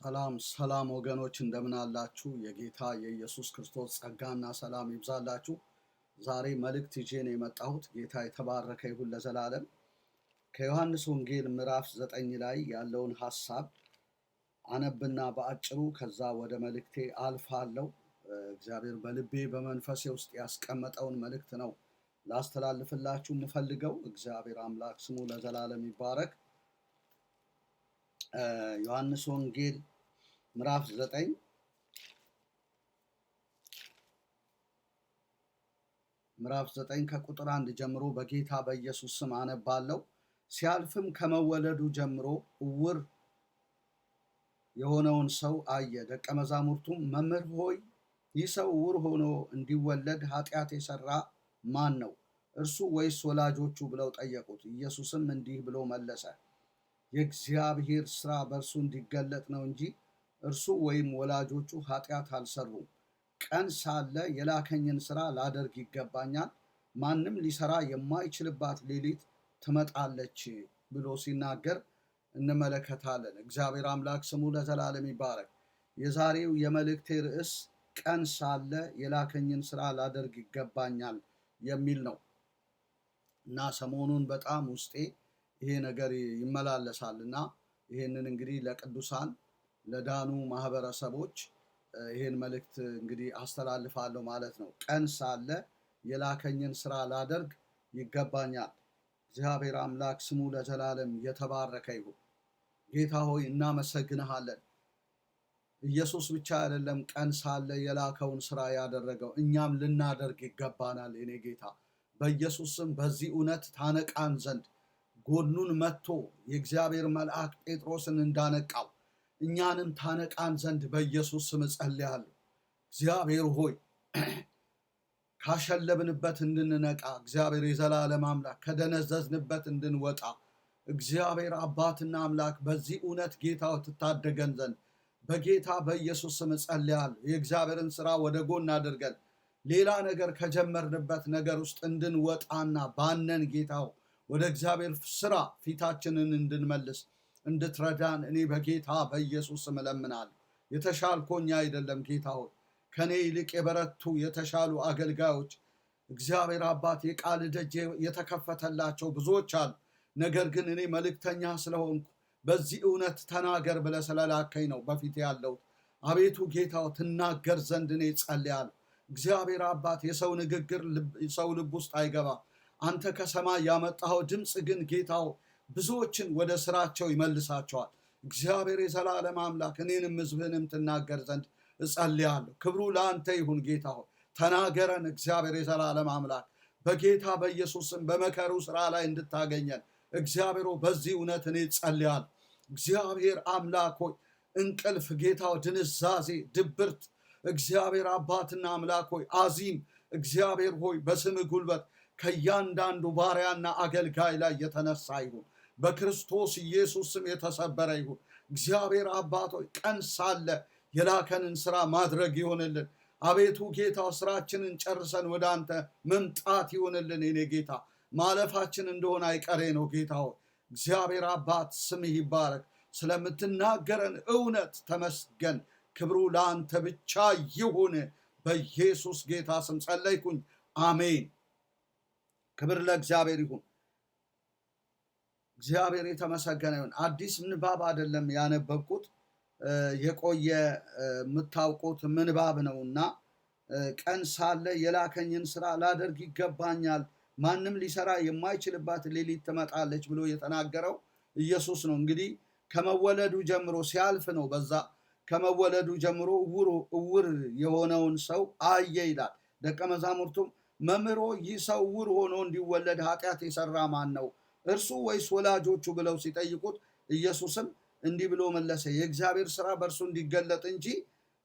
ሰላም ሰላም ወገኖች እንደምን አላችሁ? የጌታ የኢየሱስ ክርስቶስ ጸጋና ሰላም ይብዛላችሁ። ዛሬ መልእክት ይዤ ነው የመጣሁት። ጌታ የተባረከ ይሁን ለዘላለም። ከዮሐንስ ወንጌል ምዕራፍ 9 ላይ ያለውን ሐሳብ አነብና በአጭሩ ከዛ ወደ መልእክቴ አልፋለሁ። እግዚአብሔር በልቤ በመንፈሴ ውስጥ ያስቀመጠውን መልእክት ነው ላስተላልፍላችሁ የምፈልገው። እግዚአብሔር አምላክ ስሙ ለዘላለም ይባረክ። ዮሐንስ ወንጌል ምዕራፍ 9 ከቁጥር 1 ጀምሮ በጌታ በኢየሱስ ስም አነባለሁ። ሲያልፍም ከመወለዱ ጀምሮ ዕውር የሆነውን ሰው አየ። ደቀ መዛሙርቱም መምህር ሆይ ይህ ሰው ዕውር ሆኖ እንዲወለድ ኃጢአት የሰራ ማን ነው? እርሱ ወይስ ወላጆቹ ብለው ጠየቁት። ኢየሱስም እንዲህ ብሎ መለሰ፣ የእግዚአብሔር ሥራ በእርሱ እንዲገለጥ ነው እንጂ እርሱ ወይም ወላጆቹ ኃጢአት አልሰሩም። ቀን ሳለ የላከኝን ሥራ ላደርግ ይገባኛል። ማንም ሊሰራ የማይችልባት ሌሊት ትመጣለች ብሎ ሲናገር እንመለከታለን። እግዚአብሔር አምላክ ስሙ ለዘላለም ይባረክ። የዛሬው የመልእክቴ ርዕስ ቀን ሳለ የላከኝን ሥራ ላደርግ ይገባኛል የሚል ነው እና ሰሞኑን በጣም ውስጤ ይሄ ነገር ይመላለሳልና ይሄንን እንግዲህ ለቅዱሳን ለዳኑ ማህበረሰቦች ይሄን መልእክት እንግዲህ አስተላልፋለሁ ማለት ነው። ቀን ሳለ የላከኝን ሥራ ላደርግ ይገባኛል። እግዚአብሔር አምላክ ስሙ ለዘላለም የተባረከ ይሁን። ጌታ ሆይ እናመሰግንሃለን። ኢየሱስ ብቻ አይደለም ቀን ሳለ የላከውን ሥራ ያደረገው፣ እኛም ልናደርግ ይገባናል። የኔ ጌታ በኢየሱስ ስም በዚህ እውነት ታነቃን ዘንድ ጎኑን መጥቶ የእግዚአብሔር መልአክ ጴጥሮስን እንዳነቃው እኛንም ታነቃን ዘንድ በኢየሱስ ስም እጸልያለሁ። እግዚአብሔር ሆይ ካሸለብንበት እንድንነቃ፣ እግዚአብሔር የዘላለም አምላክ ከደነዘዝንበት እንድንወጣ፣ እግዚአብሔር አባትና አምላክ በዚህ እውነት ጌታው ትታደገን ዘንድ በጌታ በኢየሱስ ስም እጸልያለሁ። የእግዚአብሔርን ሥራ ወደ ጎን አድርገን ሌላ ነገር ከጀመርንበት ነገር ውስጥ እንድንወጣና ባነን ጌታው ወደ እግዚአብሔር ሥራ ፊታችንን እንድንመልስ እንድትረዳን እኔ በጌታ በኢየሱስ ስም እለምናለሁ። የተሻልኮኝ አይደለም ጌታ ሆይ፣ ከኔ ይልቅ የበረቱ የተሻሉ አገልጋዮች እግዚአብሔር አባት የቃል ደጅ የተከፈተላቸው ብዙዎች አሉ። ነገር ግን እኔ መልእክተኛ ስለሆንኩ በዚህ እውነት ተናገር ብለህ ስለላከኝ ነው በፊት ያለሁት። አቤቱ ጌታው ትናገር ዘንድ እኔ ጸልያለሁ። እግዚአብሔር አባት የሰው ንግግር ሰው ልብ ውስጥ አይገባም። አንተ ከሰማይ ያመጣኸው ድምፅ ግን ጌታው ብዙዎችን ወደ ስራቸው ይመልሳቸዋል። እግዚአብሔር የዘላለም አምላክ እኔንም ሕዝብህንም ትናገር ዘንድ እጸልያለሁ። ክብሩ ለአንተ ይሁን ጌታ ሆይ ተናገረን። እግዚአብሔር የዘላለም አምላክ በጌታ በኢየሱስም በመከሩ ስራ ላይ እንድታገኘን እግዚአብሔር በዚህ እውነት እኔ እጸልያለሁ። እግዚአብሔር አምላክ ሆይ እንቅልፍ ጌታው፣ ድንዛዜ፣ ድብርት እግዚአብሔር አባትና አምላክ ሆይ አዚም እግዚአብሔር ሆይ በስምህ ጉልበት ከእያንዳንዱ ባሪያና አገልጋይ ላይ የተነሳ ይሁን። በክርስቶስ ኢየሱስ ስም የተሰበረ ይሁን። እግዚአብሔር አባት ሆይ ቀን ሳለ የላከንን ሥራ ማድረግ ይሆንልን። አቤቱ ጌታው ስራችንን ጨርሰን ወደ አንተ መምጣት ይሆንልን። የኔ ጌታ ማለፋችን እንደሆነ አይቀሬ ነው። ጌታ ሆይ እግዚአብሔር አባት ስምህ ይባረክ። ስለምትናገረን እውነት ተመስገን። ክብሩ ለአንተ ብቻ ይሁን። በኢየሱስ ጌታ ስም ጸለይኩኝ፣ አሜን። ክብር ለእግዚአብሔር ይሁን። እግዚአብሔር የተመሰገነ ይሁን። አዲስ ምንባብ አይደለም ያነበብኩት፣ የቆየ የምታውቁት ምንባብ ነውና ቀን ሳለ የላከኝን ሥራ ላደርግ ይገባኛል፣ ማንም ሊሰራ የማይችልባት ሌሊት ትመጣለች ብሎ የተናገረው ኢየሱስ ነው። እንግዲህ ከመወለዱ ጀምሮ ሲያልፍ ነው። በዛ ከመወለዱ ጀምሮ ዕውር የሆነውን ሰው አየ ይላል። ደቀ መዛሙርቱም መምህሮ ይህ ሰው ዕውር ሆኖ እንዲወለድ ኃጢአት የሰራ ማን ነው? እርሱ ወይስ ወላጆቹ ብለው ሲጠይቁት ኢየሱስም እንዲህ ብሎ መለሰ፣ የእግዚአብሔር ሥራ በእርሱ እንዲገለጥ እንጂ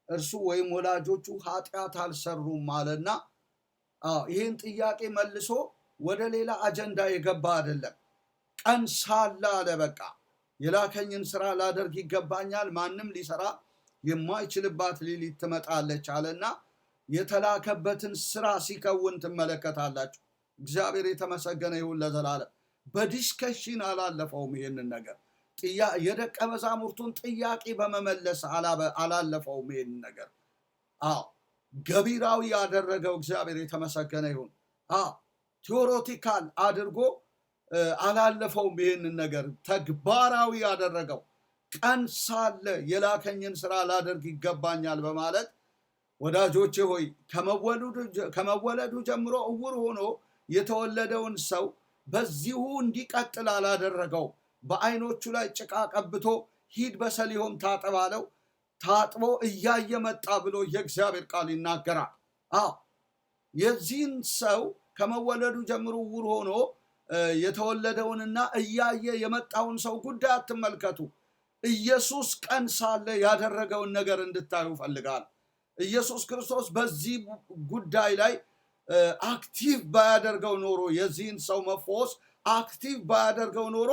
እርሱ ወይም ወላጆቹ ኃጢአት አልሰሩም አለና ይህን ጥያቄ መልሶ ወደ ሌላ አጀንዳ የገባ አይደለም። ቀን ሳለ አለ በቃ የላከኝን ሥራ ላደርግ ይገባኛል፣ ማንም ሊሰራ የማይችልባት ሌሊት ትመጣለች አለና የተላከበትን ሥራ ሲከውን ትመለከታላችሁ። እግዚአብሔር የተመሰገነ ይሁን ለዘላለም። በዲስከሽን አላለፈውም ይሄንን ነገር የደቀ መዛሙርቱን ጥያቄ በመመለስ አላለፈውም። ይህን ነገር ገቢራዊ ያደረገው እግዚአብሔር የተመሰገነ ይሁን። ቴዎሬቲካል አድርጎ አላለፈውም። ይህንን ነገር ተግባራዊ ያደረገው ቀን ሳለ የላከኝን ስራ ላደርግ ይገባኛል በማለት ወዳጆቼ ሆይ ከመወለዱ ጀምሮ እውር ሆኖ የተወለደውን ሰው በዚሁ እንዲቀጥል አላደረገው። በዓይኖቹ ላይ ጭቃ ቀብቶ ሂድ በሰሊሆም ታጠብ አለው። ታጥቦ እያየ መጣ ብሎ የእግዚአብሔር ቃል ይናገራል። የዚህን ሰው ከመወለዱ ጀምሮ ዕውር ሆኖ የተወለደውንና እያየ የመጣውን ሰው ጉዳይ አትመልከቱ። ኢየሱስ ቀን ሳለ ያደረገውን ነገር እንድታዩ ፈልጋል። ኢየሱስ ክርስቶስ በዚህ ጉዳይ ላይ አክቲቭ ባያደርገው ኖሮ፣ የዚህን ሰው መፈወስ አክቲቭ ባያደርገው ኖሮ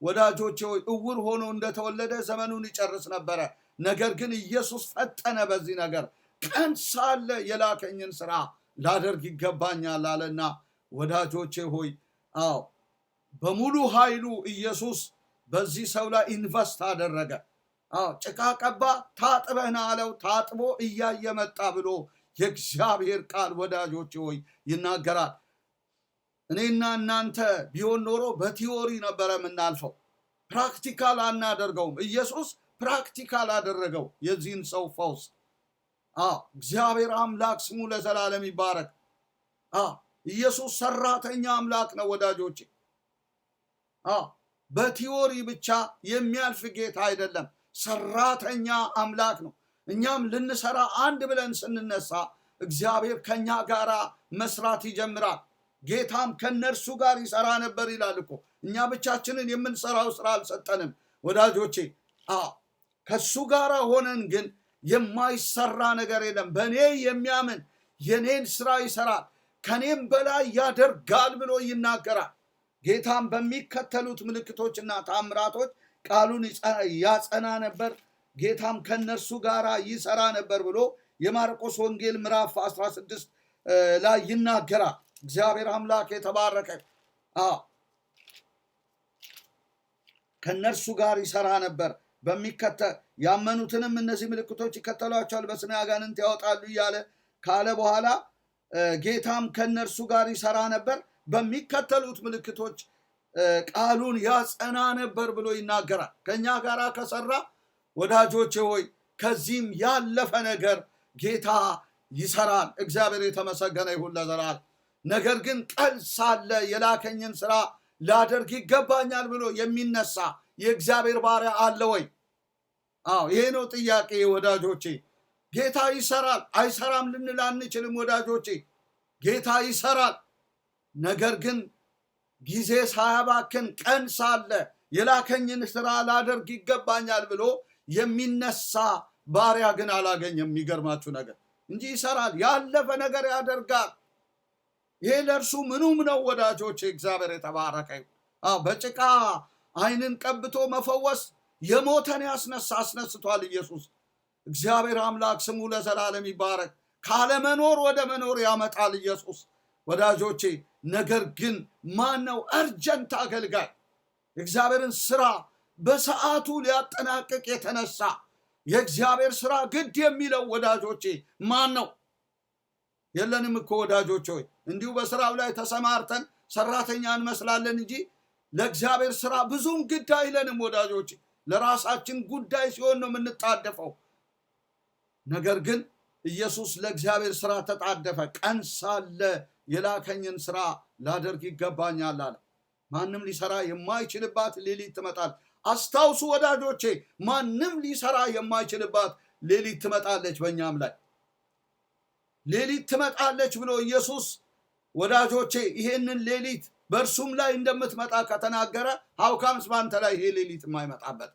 ወዳጆቼ ዕውር ሆኖ እንደተወለደ ዘመኑን ይጨርስ ነበረ። ነገር ግን ኢየሱስ ፈጠነ በዚህ ነገር። ቀን ሳለ የላከኝን ስራ ላደርግ ይገባኛል አለና ወዳጆቼ ሆይ በሙሉ ኃይሉ ኢየሱስ በዚህ ሰው ላይ ኢንቨስት አደረገ። ጭቃ ቀባ፣ ታጥበህና አለው። ታጥቦ እያየ መጣ ብሎ የእግዚአብሔር ቃል ወዳጆቼ ሆይ ይናገራል። እኔና እናንተ ቢሆን ኖሮ በቲዮሪ ነበረ የምናልፈው፣ ፕራክቲካል አናደርገውም። ኢየሱስ ፕራክቲካል አደረገው የዚህን ሰው ፈውስ። እግዚአብሔር አምላክ ስሙ ለዘላለም ይባረክ። ኢየሱስ ሰራተኛ አምላክ ነው ወዳጆቼ። በቲዮሪ ብቻ የሚያልፍ ጌታ አይደለም፣ ሰራተኛ አምላክ ነው። እኛም ልንሰራ አንድ ብለን ስንነሳ እግዚአብሔር ከኛ ጋር መስራት ይጀምራል። ጌታም ከነርሱ ጋር ይሰራ ነበር ይላል እኮ። እኛ ብቻችንን የምንሰራው ስራ አልሰጠንም ወዳጆቼ። ከሱ ጋር ሆነን ግን የማይሰራ ነገር የለም። በእኔ የሚያምን የኔን ስራ ይሰራል፣ ከኔም በላይ ያደርጋል ብሎ ይናገራል። ጌታም በሚከተሉት ምልክቶችና ታምራቶች ቃሉን ያጸና ነበር። ጌታም ከነርሱ ጋር ይሰራ ነበር ብሎ የማርቆስ ወንጌል ምዕራፍ 16 ላይ ይናገራል። እግዚአብሔር አምላክ የተባረከ። ከነርሱ ጋር ይሰራ ነበር። ያመኑትንም እነዚህ ምልክቶች ይከተሏቸዋል፣ በስሜ አጋንንት ያወጣሉ እያለ ካለ በኋላ ጌታም ከነርሱ ጋር ይሰራ ነበር፣ በሚከተሉት ምልክቶች ቃሉን ያጸና ነበር ብሎ ይናገራል። ከኛ ጋር ከሰራ ወዳጆቼ ሆይ ከዚህም ያለፈ ነገር ጌታ ይሰራል። እግዚአብሔር የተመሰገነ ይሁን ለዘላለም። ነገር ግን ቀን ሳለ የላከኝን ስራ ላደርግ ይገባኛል ብሎ የሚነሳ የእግዚአብሔር ባሪያ አለ ወይ? ይሄ ነው ጥያቄ ወዳጆቼ። ጌታ ይሰራል አይሰራም ልንል አንችልም ወዳጆቼ። ጌታ ይሰራል። ነገር ግን ጊዜ ሳያባክን ቀን ሳለ የላከኝን ስራ ላደርግ ይገባኛል ብሎ የሚነሳ ባሪያ ግን አላገኘም። የሚገርማችሁ ነገር እንጂ ይሰራል፣ ያለፈ ነገር ያደርጋል። ይሄ ለእርሱ ምኑም ነው ወዳጆቼ። እግዚአብሔር የተባረከ። በጭቃ ዓይንን ቀብቶ መፈወስ የሞተን አስነስቷል ኢየሱስ። እግዚአብሔር አምላክ ስሙ ለዘላለም ይባረክ። ካለመኖር ወደ መኖር ያመጣል ኢየሱስ ወዳጆቼ። ነገር ግን ማን ነው እርጀንት አገልጋይ የእግዚአብሔርን ስራ በሰዓቱ ሊያጠናቅቅ የተነሳ የእግዚአብሔር ስራ ግድ የሚለው ወዳጆቼ ማን ነው? የለንም እኮ ወዳጆቼ። እንዲሁ በስራው ላይ ተሰማርተን ሰራተኛ እንመስላለን እንጂ ለእግዚአብሔር ስራ ብዙም ግድ አይለንም ወዳጆቼ። ለራሳችን ጉዳይ ሲሆን ነው የምንጣደፈው። ነገር ግን ኢየሱስ ለእግዚአብሔር ስራ ተጣደፈ። ቀን ሳለ የላከኝን ስራ ላደርግ ይገባኛል አለ። ማንም ሊሰራ የማይችልባት ሌሊት ትመጣል። አስታውሱ ወዳጆቼ፣ ማንም ሊሰራ የማይችልባት ሌሊት ትመጣለች። በእኛም ላይ ሌሊት ትመጣለች ብሎ ኢየሱስ ወዳጆቼ ይሄንን ሌሊት በእርሱም ላይ እንደምትመጣ ከተናገረ ሀውካምስ ባንተ ላይ ይሄ ሌሊት የማይመጣበት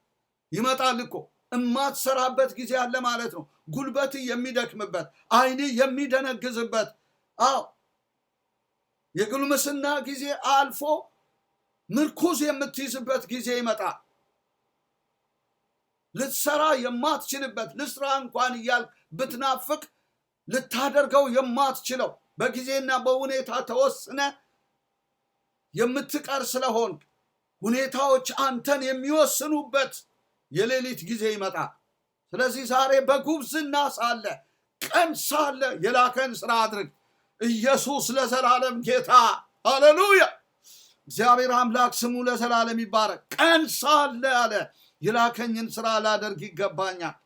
ይመጣል እኮ። እማትሰራበት ጊዜ አለ ማለት ነው። ጉልበት የሚደክምበት፣ ዓይን የሚደነግዝበት፣ የጉልምስና ጊዜ አልፎ ምርኩዝ የምትይዝበት ጊዜ ይመጣል። ልትሰራ የማትችልበት፣ ልስራ እንኳን እያልክ ብትናፍቅ ልታደርገው የማትችለው በጊዜና በሁኔታ ተወስነ የምትቀር ስለሆንክ ሁኔታዎች አንተን የሚወስኑበት የሌሊት ጊዜ ይመጣል። ስለዚህ ዛሬ በጉብዝና ሳለ ቀን ሳለ የላከን ስራ አድርግ። ኢየሱስ ለዘላለም ጌታ፣ ሃሌሉያ። እግዚአብሔር አምላክ ስሙ ለዘላለም ይባረክ። ቀን ሳለ አለ የላከኝን ስራ ላደርግ ይገባኛል።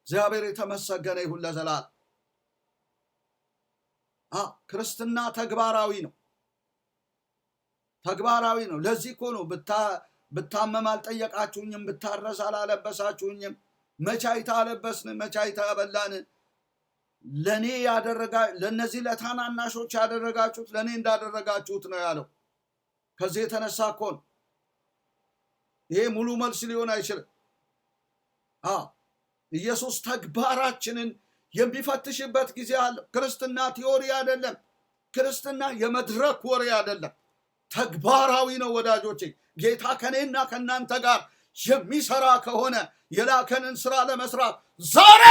እግዚአብሔር የተመሰገነ ይሁን ለዘላለም። ክርስትና ተግባራዊ ነው፣ ተግባራዊ ነው። ለዚህ እኮ ነው ብታመም አልጠየቃችሁኝም፣ ብታረስ አላለበሳችሁኝም፣ መቼ አይታ አለበስን፣ መቼ አይታ አበላን፣ ለኔ ለነዚህ ለታናናሾች ያደረጋችሁት ለኔ እንዳደረጋችሁት ነው ያለው። ከዚህ የተነሳ እኮ ነው። ይሄ ሙሉ መልስ ሊሆን አይችልም። ኢየሱስ ተግባራችንን የሚፈትሽበት ጊዜ አለ። ክርስትና ቲዮሪ አይደለም። ክርስትና የመድረክ ወሬ አይደለም። ተግባራዊ ነው ወዳጆቼ። ጌታ ከኔና ከናንተ ጋር የሚሰራ ከሆነ የላከንን ስራ ለመስራት ዛሬ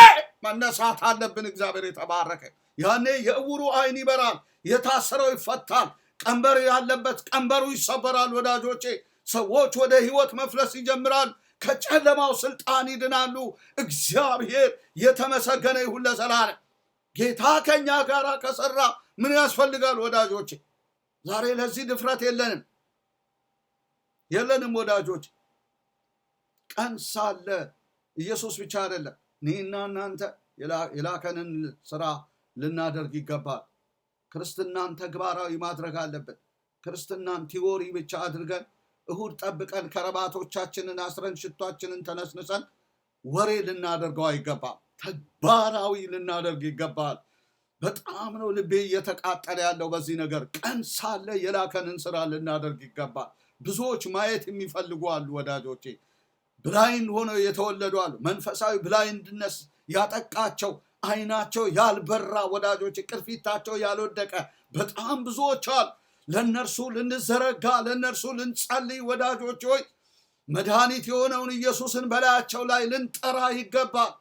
መነሳት አለብን። እግዚአብሔር የተባረከ። ያኔ የዕውሩ አይን ይበራል፣ የታሰረው ይፈታል፣ ቀንበር ያለበት ቀንበሩ ይሰበራል። ወዳጆቼ ሰዎች ወደ ህይወት መፍለስ ይጀምራል፣ ከጨለማው ስልጣን ይድናሉ። እግዚአብሔር የተመሰገነ ይሁን ለዘላለም። ጌታ ከኛ ጋር ከሰራ ምን ያስፈልጋል ወዳጆቼ? ዛሬ ለዚህ ድፍረት የለንም ወዳጆች። ቀን ሳለ ኢየሱስ ብቻ አይደለም፣ እኔና እናንተ የላከንን ስራ ልናደርግ ይገባል። ክርስትናን ተግባራዊ ማድረግ አለብን። ክርስትናን ቲዎሪ ብቻ አድርገን እሁድ ጠብቀን ከረባቶቻችንን አስረን ሽቷችንን ተነስንሰን ወሬ ልናደርገው አይገባም። ተግባራዊ ልናደርግ ይገባል። በጣም ነው ልቤ እየተቃጠለ ያለው በዚህ ነገር። ቀን ሳለ የላከንን ስራ ልናደርግ ይገባል። ብዙዎች ማየት የሚፈልጉ አሉ ወዳጆቼ። ብላይንድ ሆነው የተወለዱ አሉ። መንፈሳዊ ብላይንድነስ ያጠቃቸው፣ አይናቸው ያልበራ ወዳጆቼ፣ ቅርፊታቸው ያልወደቀ በጣም ብዙዎች አሉ። ለነርሱ ልንዘረጋ፣ ለነርሱ ልንጸልይ ወዳጆች ሆይ መድኃኒት የሆነውን ኢየሱስን በላያቸው ላይ ልንጠራ ይገባል።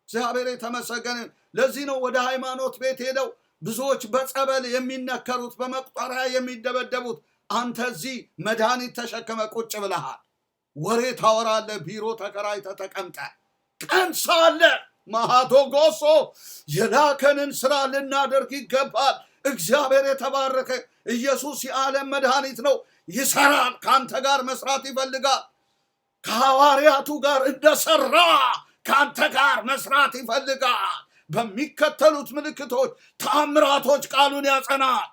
እግዚአብሔር የተመሰገነ። ለዚህ ነው ወደ ሃይማኖት ቤት ሄደው ብዙዎች በጸበል የሚነከሩት፣ በመቁጠሪያ የሚደበደቡት። አንተ እዚህ መድኃኒት ተሸክመ ቁጭ ብለሃል፣ ወሬ ታወራለህ፣ ቢሮ ተከራይተህ ተቀምጠ። ቀን ሳለ ማሃቶጎሶ የላከንን ስራ ልናደርግ ይገባል። እግዚአብሔር የተባረከ። ኢየሱስ የዓለም መድኃኒት ነው፣ ይሰራል። ከአንተ ጋር መስራት ይፈልጋል። ከሐዋርያቱ ጋር እንደሰራ ከአንተ ጋር መስራት ይፈልጋል። በሚከተሉት ምልክቶች፣ ተአምራቶች ቃሉን ያጸናል።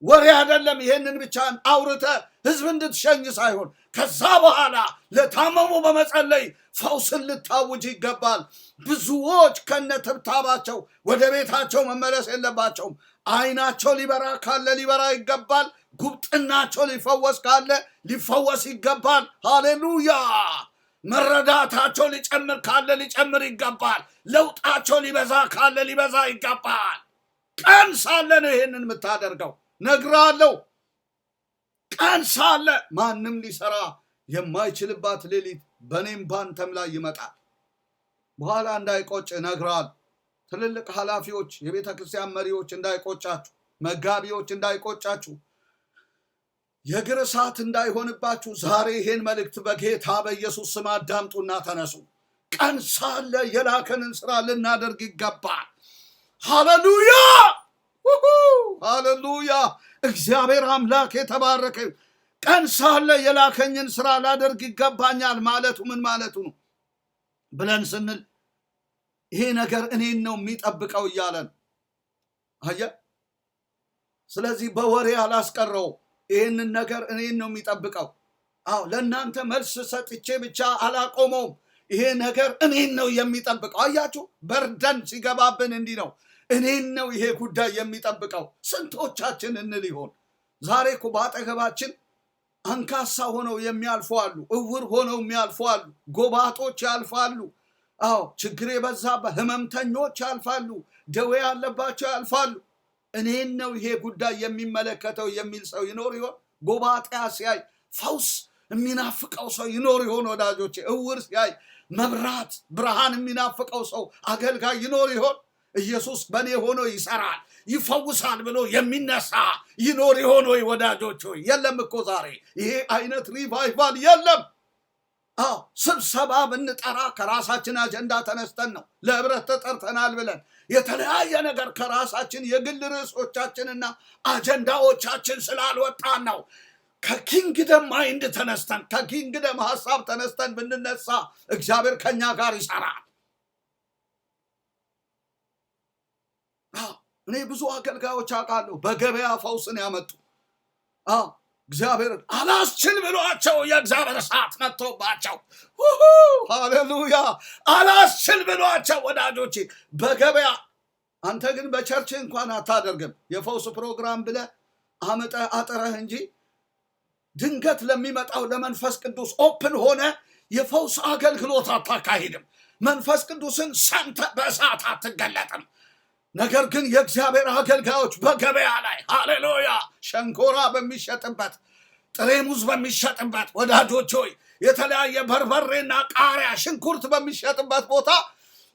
ወሬ አይደለም። ይሄንን ብቻ አውርተ ህዝብ እንድትሸኝ ሳይሆን ከዛ በኋላ ለታመሙ በመጸለይ ፈውስን ልታውጅ ይገባል። ብዙዎች ከነትብታባቸው ወደ ቤታቸው መመለስ የለባቸውም። አይናቸው ሊበራ ካለ ሊበራ ይገባል። ጉብጥናቸው ሊፈወስ ካለ ሊፈወስ ይገባል። ሃሌሉያ። መረዳታቸው ሊጨምር ካለ ሊጨምር ይገባል። ለውጣቸው ሊበዛ ካለ ሊበዛ ይገባል። ቀን ሳለ ነው ይሄንን የምታደርገው። ነግራለሁ። ቀን ሳለ ማንም ሊሰራ የማይችልባት ሌሊት በኔም ባንተም ላይ ይመጣል። በኋላ እንዳይቆጭ ነግራል። ትልልቅ ኃላፊዎች፣ የቤተ ክርስቲያን መሪዎች እንዳይቆጫችሁ፣ መጋቢዎች እንዳይቆጫችሁ፣ የእግር እሳት እንዳይሆንባችሁ ዛሬ ይሄን መልእክት በጌታ በኢየሱስ ስም አዳምጡና ተነሱ። ቀን ሳለ የላከንን ስራ ልናደርግ ይገባል። ሃሌሉያ ሃሌሉያ። እግዚአብሔር አምላክ የተባረከ። ቀን ሳለ የላከኝን ስራ ላደርግ ይገባኛል ማለቱ ምን ማለቱ ነው ብለን ስንል ይሄ ነገር እኔን ነው የሚጠብቀው እያለ ነው። አየህ፣ ስለዚህ በወሬ አላስቀረው። ይህንን ነገር እኔን ነው የሚጠብቀው። ለእናንተ መልስ ሰጥቼ ብቻ አላቆመውም። ይሄ ነገር እኔን ነው የሚጠብቀው። አያችሁ፣ በርደን ሲገባብን እንዲህ ነው። እኔን ነው ይሄ ጉዳይ የሚጠብቀው። ስንቶቻችን እንል ይሆን? ዛሬ እኮ በአጠገባችን አንካሳ ሆነው የሚያልፉ አሉ፣ እውር ሆነው የሚያልፉ አሉ፣ ጎባጦች ያልፋሉ። ችግር የበዛበት ህመምተኞች ያልፋሉ፣ ደዌ ያለባቸው ያልፋሉ። እኔን ነው ይሄ ጉዳይ የሚመለከተው የሚል ሰው ይኖር ይሆን? ጎባጣ ሲያይ ፈውስ የሚናፍቀው ሰው ይኖር ይሆን? ወዳጆቼ፣ እውር ሲያይ መብራት ብርሃን የሚናፍቀው ሰው አገልጋይ ይኖር ይሆን? ኢየሱስ በእኔ ሆኖ ይሰራል፣ ይፈውሳል ብሎ የሚነሳ ይኖር ይሆን ወይ ወዳጆች ሆይ? የለም እኮ ዛሬ ይሄ አይነት ሪቫይቫል የለም። ስብሰባ ብንጠራ ከራሳችን አጀንዳ ተነስተን ነው። ለህብረት ተጠርተናል ብለን የተለያየ ነገር ከራሳችን የግል ርዕሶቻችንና አጀንዳዎቻችን ስላልወጣን ነው። ከኪንግደም ማይንድ ተነስተን ከኪንግደም ሐሳብ ተነስተን ብንነሳ እግዚአብሔር ከኛ ጋር ይሰራል። እኔ ብዙ አገልጋዮች አውቃለሁ በገበያ ፈውስን ያመጡ እግዚአብሔር አላስችል ብሏቸው የእግዚአብሔር እሳት መጥቶባቸው ሃሌሉያ አላስችል ብሏቸው ወዳጆቼ በገበያ አንተ ግን በቸርች እንኳን አታደርግም። የፈውስ ፕሮግራም ብለህ አመጣህ አጥረህ እንጂ ድንገት ለሚመጣው ለመንፈስ ቅዱስ ኦፕን ሆነ የፈውስ አገልግሎት አታካሂድም። መንፈስ ቅዱስን ሰምተህ በእሳት አትገለጥም። ነገር ግን የእግዚአብሔር አገልጋዮች በገበያ ላይ ሃሌሉያ ሸንኮራ በሚሸጥበት ጥሬ ሙዝ በሚሸጥበት ወዳጆች ሆይ የተለያየ በርበሬና ቃሪያ ሽንኩርት በሚሸጥበት ቦታ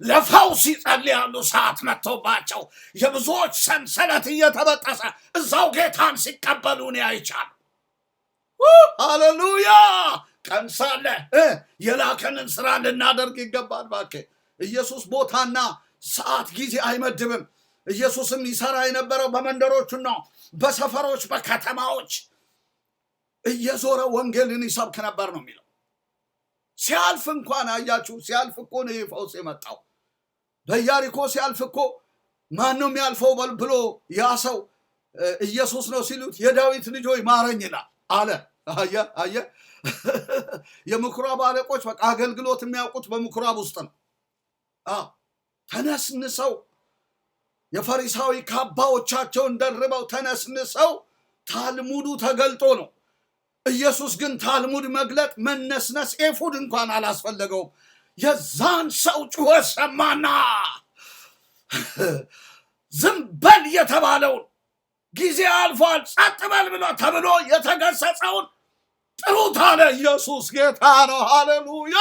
ለፈውስ ይጸልያሉ። ሰዓት መጥቶባቸው የብዙዎች ሰንሰለት እየተበጠሰ እዛው ጌታን ሲቀበሉ እኔ አይቻለሁ። ሃሌሉያ ቀን ሳለ የላከንን ስራ ልናደርግ ይገባል። እባክህ ኢየሱስ ቦታና ሰዓት ጊዜ አይመድብም። ኢየሱስም ይሰራ የነበረው በመንደሮቹና በሰፈሮች በከተማዎች እየዞረ ወንጌልን ይሰብክ ነበር ነው የሚለው። ሲያልፍ እንኳን አያችሁ፣ ሲያልፍ እኮ ነው ፈውስ የመጣው። በኢያሪኮ ሲያልፍ እኮ ማን ነው የሚያልፈው ብሎ ያ ሰው ኢየሱስ ነው ሲሉት የዳዊት ልጅ ሆይ ማረኝ ይላል አለ። አየ የምኩራብ አለቆች በቃ አገልግሎት የሚያውቁት በምኩራብ ውስጥ ነው። ተነስንሰው የፈሪሳዊ ካባዎቻቸውን ደርበው ተነስንሰው ታልሙዱ ተገልጦ ነው። ኢየሱስ ግን ታልሙድ መግለጥ መነስነስ ኤፉድ እንኳን አላስፈለገውም። የዛን ሰው ጩኸት ሰማና ዝም በል የተባለውን ጊዜ አልፏል ጸጥ በል ተብሎ የተገሰጸውን ጥሩት አለ። ኢየሱስ ጌታ ነው። ሃሌሉያ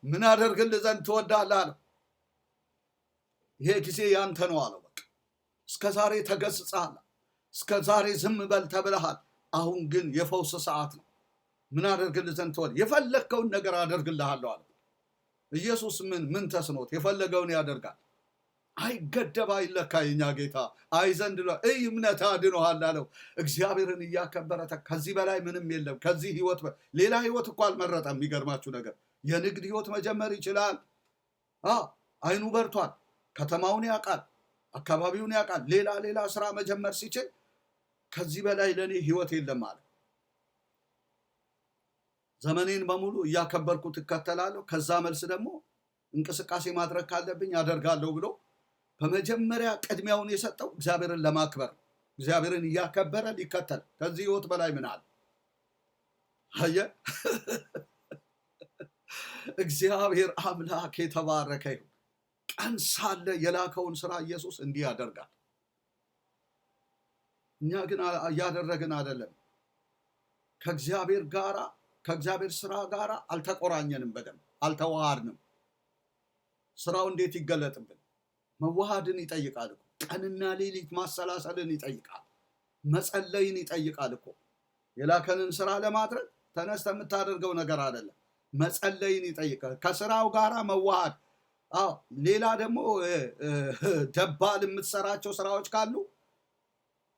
ምን አደርግልህ ዘንድ ትወዳለህ አለው። ይሄ ጊዜ ያንተ ነው አለው። በቃ እስከ ዛሬ ተገስጸሃል፣ እስከ ዛሬ ዝም በል ተብለሃል። አሁን ግን የፈውስ ሰዓት ነው። ምን አደርግልህ ዘንድ ትወዳለህ? የፈለግከውን ነገር አደርግልሃለሁ አለ። ኢየሱስ ምን ተስኖት የፈለገውን ያደርጋል። አይገደብ አይለካ የኛ ጌታ አይዘንድ እምነት አድኖሃል አለው። እግዚአብሔርን እያከበረ ከዚህ በላይ ምንም የለም። ከዚህ ህይወት ሌላ ህይወት እኮ አልመረጠም። የሚገርማችሁ ነገር የንግድ ህይወት መጀመር ይችላል። አይኑ በርቷል። ከተማውን ያውቃል፣ አካባቢውን ያውቃል። ሌላ ስራ መጀመር ሲችል ከዚህ በላይ ለኔ ህይወት የለም አለ። ዘመኔን በሙሉ እያከበርኩት እከተላለሁ። ከዛ መልስ ደግሞ እንቅስቃሴ ማድረግ ካለብኝ አደርጋለሁ ብሎ በመጀመሪያ ቅድሚያውን የሰጠው እግዚአብሔርን ለማክበር፣ እግዚአብሔርን እያከበረ ሊከተል። ከዚህ ህይወት በላይ ምን አለ? አየ እግዚአብሔር አምላክ የተባረከ ይሁን። ቀን ሳለ የላከውን ስራ ኢየሱስ እንዲህ ያደርጋል። እኛ ግን እያደረግን አይደለም። ከእግዚአብሔር ስራ ጋራ አልተቆራኘንም፣ በደንብ አልተዋሃድንም። ስራው እንዴት ይገለጥብን? መዋሃድን ይጠይቃል እኮ። ቀንና ሌሊት ማሰላሰልን ይጠይቃል፣ መጸለይን ይጠይቃል እኮ። የላከንን ስራ ለማድረግ ተነስተ የምታደርገው ነገር አይደለም። መጸለይን ይጠይቃል፣ ከስራው ጋራ መዋሃድ። ሌላ ደግሞ ደባል የምትሰራቸው ስራዎች ካሉ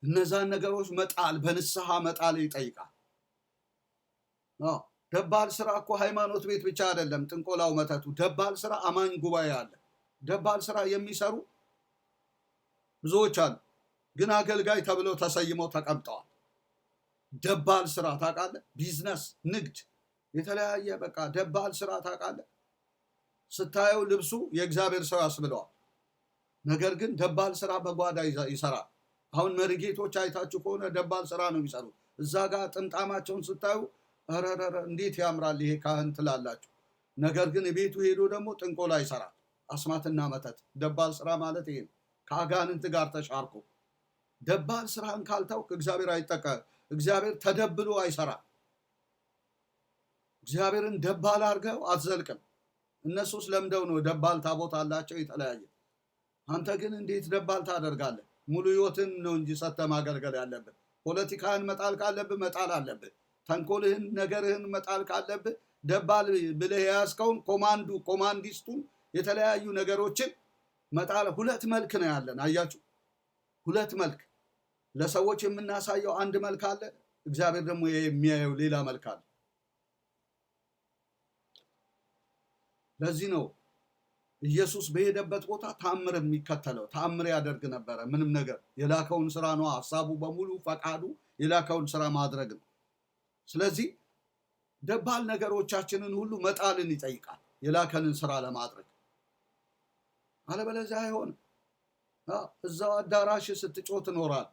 እነዛን ነገሮች መጣል፣ በንስሐ መጣል ይጠይቃል። ደባል ስራ እኮ ሃይማኖት ቤት ብቻ አይደለም። ጥንቆላው፣ መተቱ፣ ደባል ስራ አማኝ ጉባኤ አለ። ደባል ስራ የሚሰሩ ብዙዎች አሉ፣ ግን አገልጋይ ተብለው ተሰይመው ተቀምጠዋል። ደባል ስራ ታውቃለህ? ቢዝነስ፣ ንግድ፣ የተለያየ በቃ ደባል ስራ ታውቃለህ? ስታየው ልብሱ የእግዚአብሔር ሰው ያስብለዋል። ነገር ግን ደባል ስራ በጓዳ ይሰራል። አሁን መሪጌቶች አይታችሁ ከሆነ ደባል ስራ ነው የሚሰሩት። እዛ ጋር ጥምጣማቸውን ስታዩ ረረረ እንዴት ያምራል ይሄ ካህን ትላላችሁ። ነገር ግን ቤቱ ሄዶ ደግሞ ጥንቆላ ይሰራል፣ አስማትና መተት። ደባል ስራ ማለት ይሄ ነው። ከአጋንንት ጋር ተሻርኮ ደባል ስራን ካልታውቅ እግዚአብሔር አይጠቀም። እግዚአብሔር ተደብሎ አይሰራም። እግዚአብሔርን ደባል አድርገው አትዘልቅም። እነሱስ ለምደው ነው ደባል ታቦት አላቸው የተለያየ። አንተ ግን እንዴት ደባል ታደርጋለህ? ሙሉ ህይወትን ነው እንጂ ሰጥተህ ማገልገል ያለብህ። ፖለቲካህን መጣል ካለብህ መጣል አለብህ። ተንኮልህን ነገርህን መጣል ካለብህ ደባል ብለህ የያዝከውን ኮማንዲስቱን የተለያዩ ነገሮችን መጣል። ሁለት መልክ ነው ያለን። አያችሁ፣ ሁለት መልክ። ለሰዎች የምናሳየው አንድ መልክ አለ፣ እግዚአብሔር ደግሞ የሚያየው ሌላ መልክ አለ። ለዚህ ነው ኢየሱስ በሄደበት ቦታ ታምር የሚከተለው። ታምር ያደርግ ነበረ። ምንም ነገር የላከውን ስራ ነው ሐሳቡ በሙሉ ፈቃዱ የላከውን ስራ ማድረግ ነው። ስለዚህ ደባል ነገሮቻችንን ሁሉ መጣልን ይጠይቃል የላከንን ስራ ለማድረግ። አለበለዚያ አይሆንም። እዛው አዳራሽ ስትጮህ ትኖራል።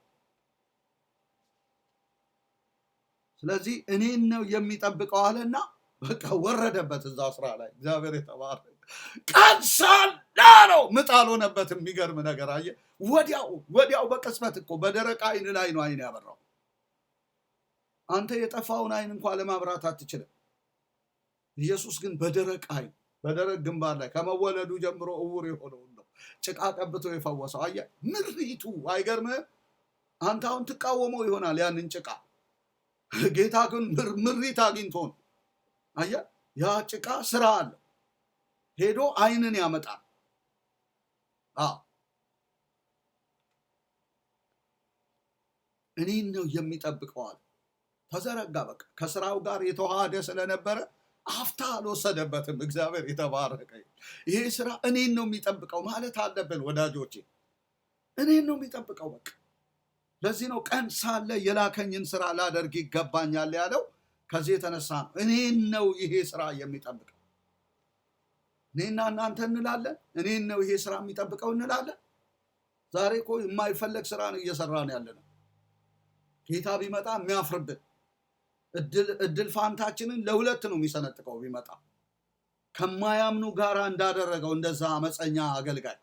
ስለዚህ እኔን ነው የሚጠብቀው አለና በቃ ወረደበት እዛ ስራ ላይ። እግዚአብሔር የተባረከ። ቀን ሳለ ነው ምጥ አልሆነበትም። የሚገርም ነገር አየህ። ወዲያው በቅጽበት እኮ በደረቅ አይን ላይ ነው አይን ያበራው። አንተ የጠፋውን አይን እንኳን ለማብራት አትችልም። ኢየሱስ ግን በደረቅ አይን በደረቅ ግንባር ላይ ከመወለዱ ጀምሮ እውር የሆነው ነው ጭቃ ቀብቶ የፈወሰው። አየህ ምሪቱ አይገርምህም? አንተ አሁን ትቃወመው ይሆናል ያንን ጭቃ። ጌታ ግን ምሪት አግኝቶ ነው። አየህ ያ ጭቃ ስራ አለ። ሄዶ አይንን ያመጣል። እኔን ነው የሚጠብቀዋል። ተዘረጋ። በቃ ከስራው ጋር የተዋሃደ ስለነበረ አፍታ አልወሰደበትም። እግዚአብሔር የተባረከ። ይሄ ስራ እኔን ነው የሚጠብቀው ማለት አለብን ወዳጆቼ። እኔን ነው የሚጠብቀው በቃ። ለዚህ ነው ቀን ሳለ የላከኝን ስራ ላደርግ ይገባኛል ያለው። ከዚህ የተነሳ ነው እኔን ነው ይሄ ስራ የሚጠብቀው። እኔና እናንተ እንላለን እኔን ነው ይሄ ስራ የሚጠብቀው እንላለን። ዛሬ እኮ የማይፈለግ ስራ ነው እየሰራን ያለነው። ጌታ ቢመጣ የሚያፍርብን እድል ፋንታችንን ለሁለት ነው የሚሰነጥቀው። ቢመጣ ከማያምኑ ጋራ እንዳደረገው እንደዛ አመፀኛ አገልጋይ፣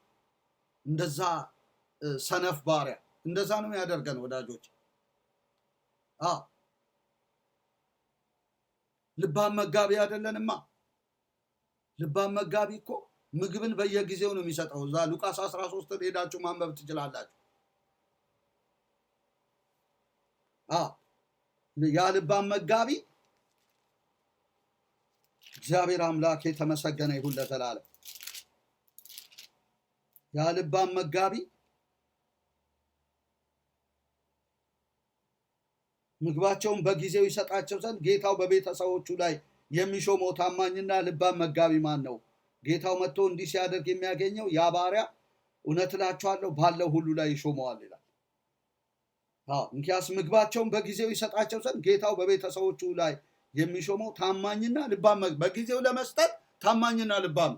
እንደዛ ሰነፍ ባሪያ እንደዛ ነው ያደርገን ወዳጆች። ልባም መጋቢ አይደለንማ። ልባም መጋቢ እኮ ምግብን በየጊዜው ነው የሚሰጠው። እዛ ሉቃስ 13 ሄዳችሁ ማንበብ ትችላላችሁ። ያ ልባም መጋቢ እግዚአብሔር አምላክ የተመሰገነ ይሁን ለዘላለም። ያ ልባም መጋቢ ምግባቸውን በጊዜው ይሰጣቸው ዘንድ ጌታው በቤተሰቦቹ ላይ የሚሾመው ታማኝና ልባም መጋቢ ማን ነው? ጌታው መጥቶ እንዲህ ሲያደርግ የሚያገኘው ያ ባሪያ እውነት እላችኋለሁ ባለው ሁሉ ላይ ይሾመዋል ይላል። እንኪያስ ምግባቸውን በጊዜው ይሰጣቸው ዘንድ ጌታው በቤተሰቦቹ ላይ የሚሾመው ታማኝና ልባም፣ በጊዜው ለመስጠት ታማኝና ልባም።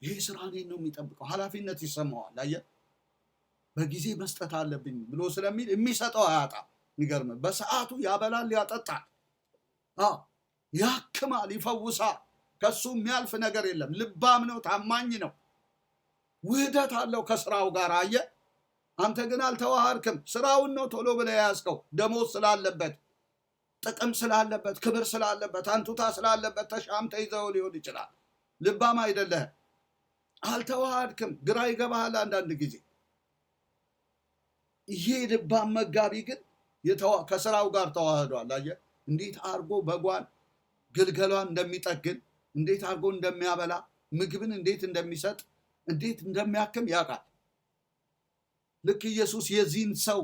ይህ ስራ እኔን ነው የሚጠብቀው። ኃላፊነት ይሰማዋል። አየህ በጊዜ መስጠት አለብኝ ብሎ ስለሚል የሚሰጠው አያጣም። የሚገርም በሰዓቱ ያበላል፣ ያጠጣል፣ ያክማል፣ ይፈውሳል። ከሱ የሚያልፍ ነገር የለም። ልባም ነው፣ ታማኝ ነው። ውህደት አለው ከስራው ጋር። አየህ አንተ ግን አልተዋሃድክም። ስራውን ነው ቶሎ ብለህ የያዝከው። ደሞዝ ስላለበት፣ ጥቅም ስላለበት፣ ክብር ስላለበት፣ አንቱታ ስላለበት ተሻምተህ ይዘው ሊሆን ይችላል። ልባም አይደለህም። አልተዋሃድክም። ግራ ይገባሃል አንዳንድ ጊዜ። ይሄ ልባም መጋቢ ግን ከስራው ጋር ተዋህዷል። አየህ እንዴት አድርጎ በጓን ግልገሏን እንደሚጠግን፣ እንዴት አድርጎ እንደሚያበላ፣ ምግብን እንዴት እንደሚሰጥ፣ እንዴት እንደሚያክም ያውቃል። ልክ ኢየሱስ የዚህን ሰው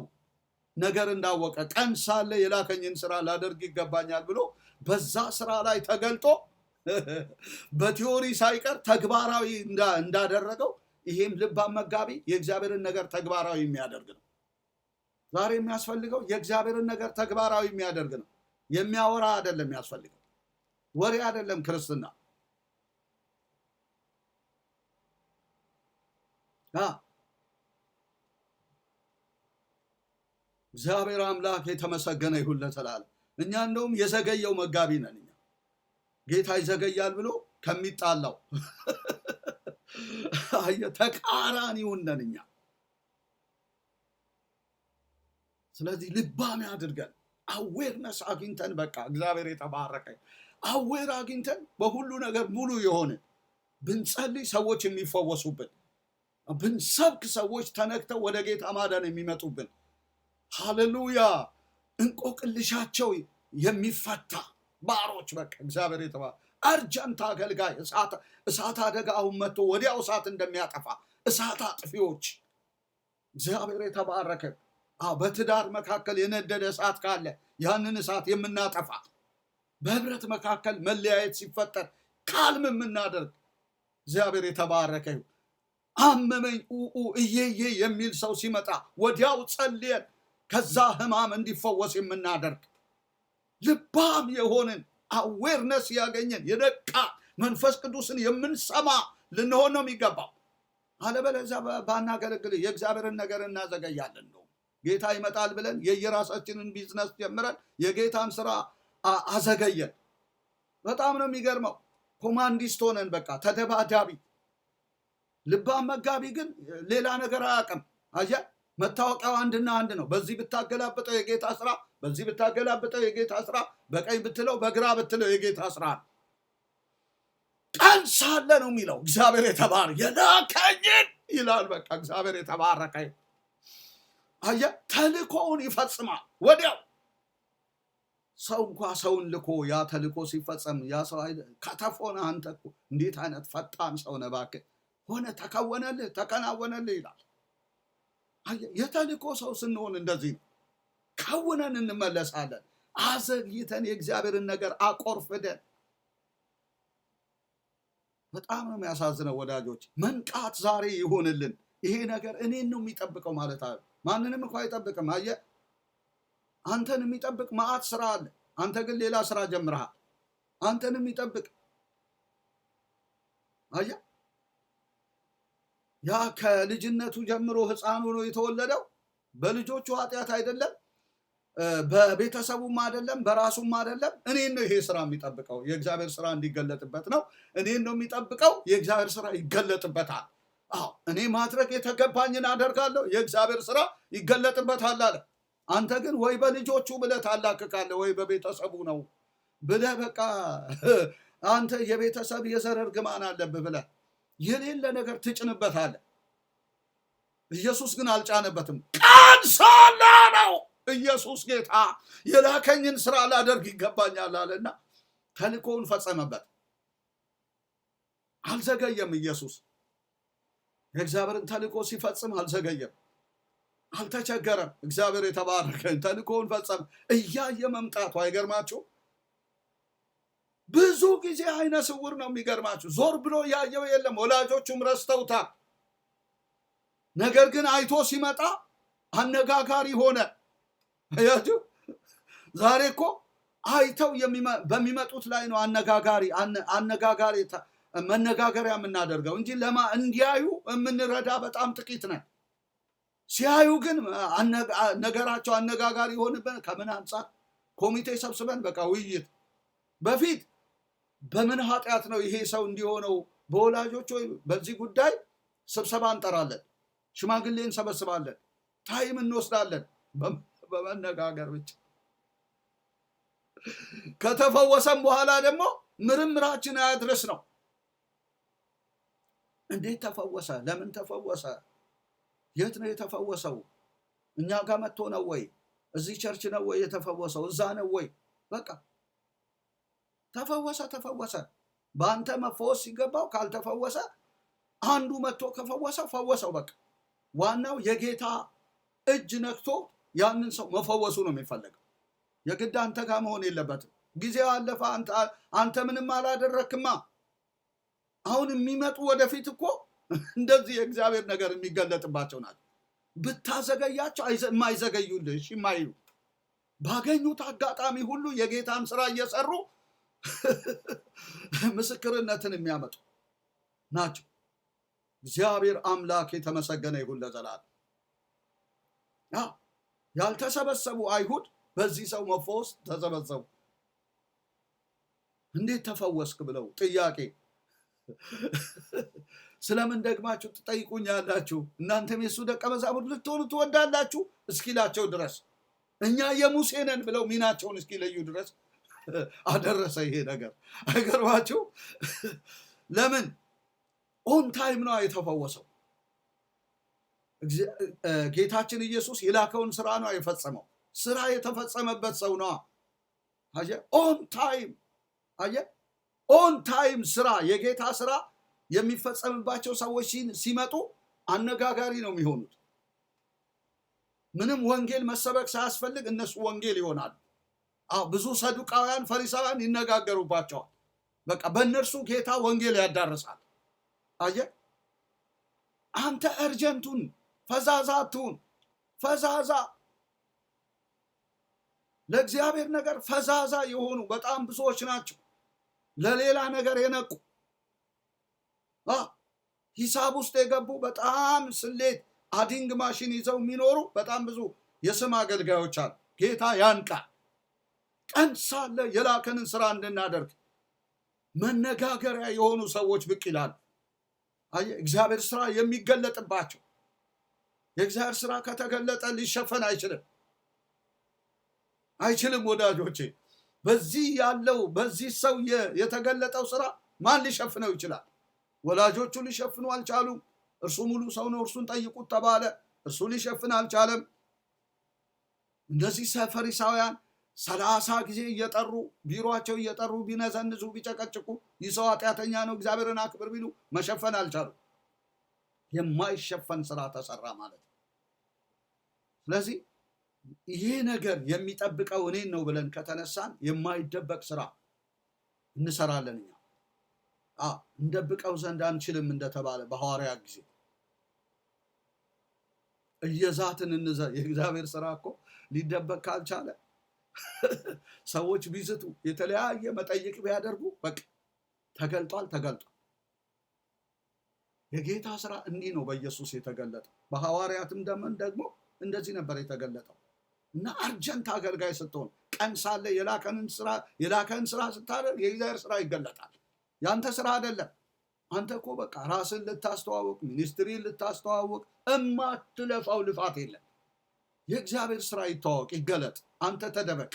ነገር እንዳወቀ ቀን ሳለ የላከኝን ስራ ላደርግ ይገባኛል ብሎ በዛ ስራ ላይ ተገልጦ በቲዮሪ ሳይቀር ተግባራዊ እንዳደረገው ይሄም ልባም መጋቢ የእግዚአብሔርን ነገር ተግባራዊ የሚያደርግ ነው። ዛሬ የሚያስፈልገው የእግዚአብሔርን ነገር ተግባራዊ የሚያደርግ ነው። የሚያወራ አይደለም የሚያስፈልገው። ወሬ አይደለም ክርስትና። እግዚአብሔር አምላክ የተመሰገነ ይሁን ለዘላለም። እኛ እንደውም የዘገየው መጋቢ ነን። እኛ ጌታ ይዘገያል ብሎ ከሚጣላው ተቃራኒውን ነን እኛ። ስለዚህ ልባም አድርገን አዌርነስ አግኝተን በቃ እግዚአብሔር የተባረከ አዌር አግኝተን በሁሉ ነገር ሙሉ የሆነ ብንጸልይ ሰዎች የሚፈወሱብን፣ ብንሰብክ ሰዎች ተነክተው ወደ ጌታ ማዳን የሚመጡብን። ሃሌሉያ! እንቆቅልሻቸው የሚፈታ ባሮች በቃ እግዚአብሔር የተባለ አርጀንት አገልጋይ እሳት አደጋ አሁን መጥቶ ወዲያው እሳት እንደሚያጠፋ እሳት አጥፊዎች እግዚአብሔር የተባረከ። በትዳር መካከል የነደደ እሳት ካለ ያንን እሳት የምናጠፋ፣ በህብረት መካከል መለያየት ሲፈጠር ካልም የምናደርግ እግዚአብሔር የተባረከ። አመመኝ እየዬ የሚል ሰው ሲመጣ ወዲያው ጸልየን ከዛ ህማም እንዲፈወስ የምናደርግ ልባም የሆንን አዌርነስ ያገኘን የነቃ መንፈስ ቅዱስን የምንሰማ ልንሆን ነው የሚገባው። አለበለዚያ ባናገለግል የእግዚአብሔርን ነገር እናዘገያለን ነው። ጌታ ይመጣል ብለን የየራሳችንን ቢዝነስ ጀምረን የጌታን ስራ አዘገየን። በጣም ነው የሚገርመው። ኮማንዲስት ሆነን በቃ ተደባዳቢ። ልባም መጋቢ ግን ሌላ ነገር አያውቅም። አየህ፣ መታወቂያው አንድና አንድ ነው። በዚህ ብታገላብጠው የጌታ ስራ፣ በዚህ ብታገላብጠው የጌታ ስራ፣ በቀኝ ብትለው በግራ ብትለው የጌታ ስራ ነው። ቀን ሳለ ነው የሚለው እግዚአብሔር የተባረከ የላከኝን ይላል። በቃ እግዚአብሔር የተባረከ። አየህ፣ ተልኮውን ይፈጽማል ወዲያው። ሰው እንኳ ሰውን ልኮ ያ ተልኮ ሲፈጸም ያ ሰው ከተፎነ አንተ እኮ እንዴት አይነት ፈጣን ሰው ነህ እባክህ፣ ሆነ ተከወነልህ ተከናወነልህ ይላል። የተልኮ ሰው ስንሆን እንደዚህ ነው። ከውነን እንመለሳለን። አዘግይተን የእግዚአብሔርን ነገር አቆርፍደን። በጣም ነው የሚያሳዝነው ወዳጆች። መንቃት ዛሬ ይሆንልን። ይሄ ነገር እኔን ነው የሚጠብቀው ማለት አለ። ማንንም እንኳ አይጠብቅም። አየህ፣ አንተን የሚጠብቅ መዓት ስራ አለ። አንተ ግን ሌላ ስራ ጀምረሃል። አንተን የሚጠብቅ አየህ፣ ያ ከልጅነቱ ጀምሮ ህፃን ሆኖ የተወለደው በልጆቹ ኃጢአት አይደለም፣ በቤተሰቡም አይደለም፣ በራሱም አይደለም። እኔን ነው ይሄ ስራ የሚጠብቀው። የእግዚአብሔር ስራ እንዲገለጥበት ነው። እኔን ነው የሚጠብቀው። የእግዚአብሔር ስራ ይገለጥበታል። እኔ ማድረግ የተገባኝን አደርጋለሁ፣ የእግዚአብሔር ስራ ይገለጥበታል አለ። አንተ ግን ወይ በልጆቹ ብለህ ታላቅቃለህ፣ ወይ በቤተሰቡ ነው ብለህ በቃ አንተ የቤተሰብ የዘር እርግማን አለብህ ብለህ የሌለ ነገር ትጭንበታለህ። ኢየሱስ ግን አልጫነበትም። ቀን ሳለ ነው ኢየሱስ ጌታ የላከኝን ስራ ላደርግ ይገባኛል አለና ተልኮውን ፈጸመበት። አልዘገየም። ኢየሱስ የእግዚአብሔርን ተልኮ ሲፈጽም አልዘገየም፣ አልተቸገረም። እግዚአብሔር የተባረከ። ተልኮውን ፈጸመ። እያየ መምጣቱ አይገርማችሁ? ብዙ ጊዜ አይነ ስውር ነው። የሚገርማችሁ ዞር ብሎ ያየው የለም። ወላጆቹም ረስተውታል። ነገር ግን አይቶ ሲመጣ አነጋጋሪ ሆነ። አያችሁ፣ ዛሬ እኮ አይተው በሚመጡት ላይ ነው አነጋጋሪ መነጋገሪያ የምናደርገው እንጂ እንዲያዩ የምንረዳ በጣም ጥቂት ነን። ሲያዩ ግን ነገራቸው አነጋጋሪ ሆንብን። ከምን አንጻር? ኮሚቴ ሰብስበን በቃ ውይይት። በፊት በምን ኃጢአት ነው ይሄ ሰው እንዲሆነው? በወላጆች ወይ በዚህ ጉዳይ ስብሰባ እንጠራለን፣ ሽማግሌ እንሰበስባለን፣ ታይም እንወስዳለን። በመነጋገር ብቻ ከተፈወሰም በኋላ ደግሞ ምርምራችን አያድርስ ነው። እንዴት ተፈወሰ? ለምን ተፈወሰ? የት ነው የተፈወሰው? እኛ ጋር መጥቶ ነው ወይ? እዚህ ቸርች ነው ወይ የተፈወሰው? እዛ ነው ወይ? በቃ ተፈወሰ። በአንተ መፈወስ ሲገባው ካልተፈወሰ አንዱ መጥቶ ከፈወሰው ፈወሰው። በቃ ዋናው የጌታ እጅ ነክቶ ያንን ሰው መፈወሱ ነው የሚፈለገው። የግድ አንተ ጋር መሆን የለበትም። ጊዜው አለፈ፣ አንተ ምንም አላደረክማ። አሁን የሚመጡ ወደፊት እኮ እንደዚህ የእግዚአብሔር ነገር የሚገለጥባቸው ናቸው። ብታዘገያቸው የማይዘገዩልህ እሺ የማይሉ ባገኙት አጋጣሚ ሁሉ የጌታን ስራ እየሰሩ ምስክርነትን የሚያመጡ ናቸው። እግዚአብሔር አምላክ የተመሰገነ ይሁን ለዘላለም። ያልተሰበሰቡ አይሁድ በዚህ ሰው መፈወስ ተሰበሰቡ። እንዴት ተፈወስክ ብለው ጥያቄ። ስለምን ደግማችሁ ትጠይቁኛላችሁ? እናንተም የሱ ደቀ መዛሙርት ልትሆኑ ትወዳላችሁ እስኪላቸው ድረስ እኛ የሙሴ ነን ብለው ሚናቸውን እስኪለዩ ድረስ አደረሰ ይሄ ነገር። አይገርማችሁ? ለምን ኦን ታይም ነው የተፈወሰው። ጌታችን ኢየሱስ የላከውን ስራ ነው የፈጸመው። ስራ የተፈጸመበት ሰው ነው። አየህ፣ ኦን ታይም። አየህ፣ ኦን ታይም ስራ፣ የጌታ ስራ የሚፈጸምባቸው ሰዎች ሲመጡ አነጋጋሪ ነው የሚሆኑት። ምንም ወንጌል መሰበክ ሳያስፈልግ እነሱ ወንጌል ይሆናሉ። ብዙ ሰዱቃውያን፣ ፈሪሳውያን ይነጋገሩባቸዋል። በቃ በእነርሱ ጌታ ወንጌል ያዳርሳል። አየህ፣ አንተ እርጀንቱን ፈዛዛ አትሁን። ፈዛዛ ለእግዚአብሔር ነገር ፈዛዛ የሆኑ በጣም ብዙዎች ናቸው። ለሌላ ነገር የነቁ ሂሳብ ውስጥ የገቡ በጣም ስሌት አዲንግ ማሽን ይዘው የሚኖሩ በጣም ብዙ የስም አገልጋዮች አሉ። ጌታ ያንቃል። ቀን ሳለ የላከንን ስራ እንድናደርግ መነጋገሪያ የሆኑ ሰዎች ብቅ ይላሉ። እግዚአብሔር ስራ የሚገለጥባቸው። የእግዚአብሔር ስራ ከተገለጠ ሊሸፈን አይችልም ወዳጆቼ። በዚህ ሰው የተገለጠው ስራ ማን ሊሸፍነው ይችላል? ወላጆቹ ሊሸፍኑ አልቻሉም። እርሱ ሙሉ ሰው ነው፣ እርሱን ጠይቁት ተባለ። እርሱ ሊሸፍን አልቻለም። እነዚህ ፈሪሳውያን 30 ጊዜ እየጠሩ ቢሮአቸው እየጠሩ ቢነዘንዙ ቢጨቀጭቁ፣ ይህ ሰው ኃጢአተኛ ነው እግዚአብሔርን አክብር ቢሉ መሸፈን አልቻሉም። የማይሸፈን ስራ ተሰራ ማለት ነው። ስለዚህ ይሄ ነገር የሚጠብቀው እኔን ነው ብለን ከተነሳን የማይደበቅ ስራ እንሰራለን። እኛ እንደብቀው ዘንድ አንችልም እንደተባለ በሐዋርያ ጊዜ እየዛትን የእግዚአብሔር ስራ እኮ ሊደበቅ ካልቻለ ሰዎች ቢዝቱ የተለያየ መጠይቅ ቢያደርጉ በቃ ተገልጧል። የጌታ ስራ እንዲህ ነው በኢየሱስ የተገለጠው። በሐዋርያትም ዘመን ደግሞ እንደዚህ ነበር የተገለጠው። እና አርጀንት አገልጋይ ስትሆን ቀን ሳለ የላከን ስራ ስታደርግ የእግዚአብሔር ስራ ይገለጣል። ያንተ ስራ አይደለም። አንተ እኮ በቃ ራስን ልታስተዋውቅ፣ ሚኒስትሪን ልታስተዋውቅ እማትለፋው ልፋት የለም። የእግዚአብሔር ስራ ይተዋወቅ፣ ይገለጥ። አንተ ተደበቅ።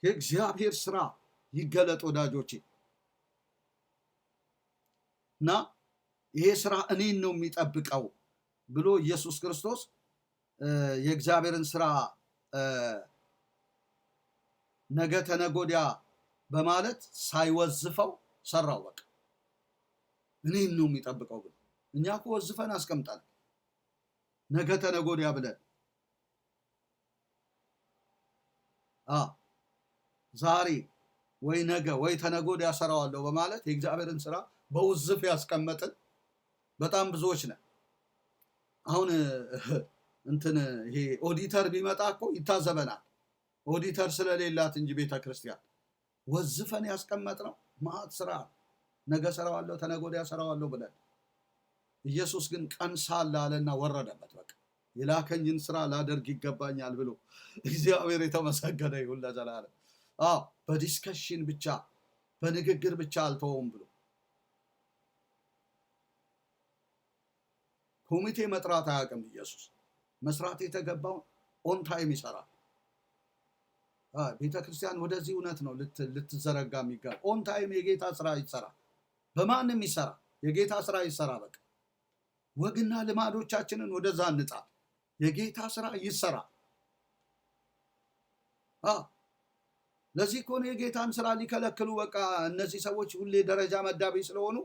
የእግዚአብሔር ስራ ይገለጥ ወዳጆቼ። እና ይሄ ስራ እኔን ነው የሚጠብቀው ብሎ ኢየሱስ ክርስቶስ የእግዚአብሔርን ስራ ነገ ተነጎዲያ በማለት ሳይወዝፈው ሰራው። በቃ እኔን ነው የሚጠብቀው ብሎ እኛ እኮ ወዝፈን አስቀምጣል። ነገ ተነጎዲያ ብለን ዛሬ ወይ ነገ ወይ ተነጎዲያ ሰራዋለሁ በማለት የእግዚአብሔርን ስራ በውዝፍ ያስቀመጥን በጣም ብዙዎች ነን። አሁን ይሄ ኦዲተር ቢመጣ እኮ ይታዘበናል። ኦዲተር ስለሌላት እንጂ ቤተክርስቲያን ወዝፈን ያስቀመጥነው ማዕት ስራ ነገ ሰራዋለሁ ተነጎዲያ ሰራዋለሁ ብለን። ኢየሱስ ግን ቀን ሳለ አለና ወረደበት። በቃ የላከኝን ስራ ላደርግ ይገባኛል ብሎ እግዚአብሔር የተመሰገነ ይሁን ለዘላለም። በዲስከሽን ብቻ በንግግር ብቻ አልተወውም ብሎ ኮሚቴ መጥራት አያውቅም ኢየሱስ። መስራት የተገባውን ኦን ታይም ይሰራል። ቤተክርስቲያን ወደዚህ እውነት ነው ልትዘረጋ የሚገባ። ኦን ታይም የጌታ ስራ ይሰራ፣ በማንም ይሰራ፣ የጌታ ስራ ይሰራ። በቃ ወግና ልማዶቻችንን ወደዛ እንጣል። የጌታ ስራ ይሰራ። ለዚህ ከሆነ የጌታን ስራ ሊከለክሉ በቃ እነዚህ ሰዎች ሁሌ ደረጃ መዳቢ ስለሆኑ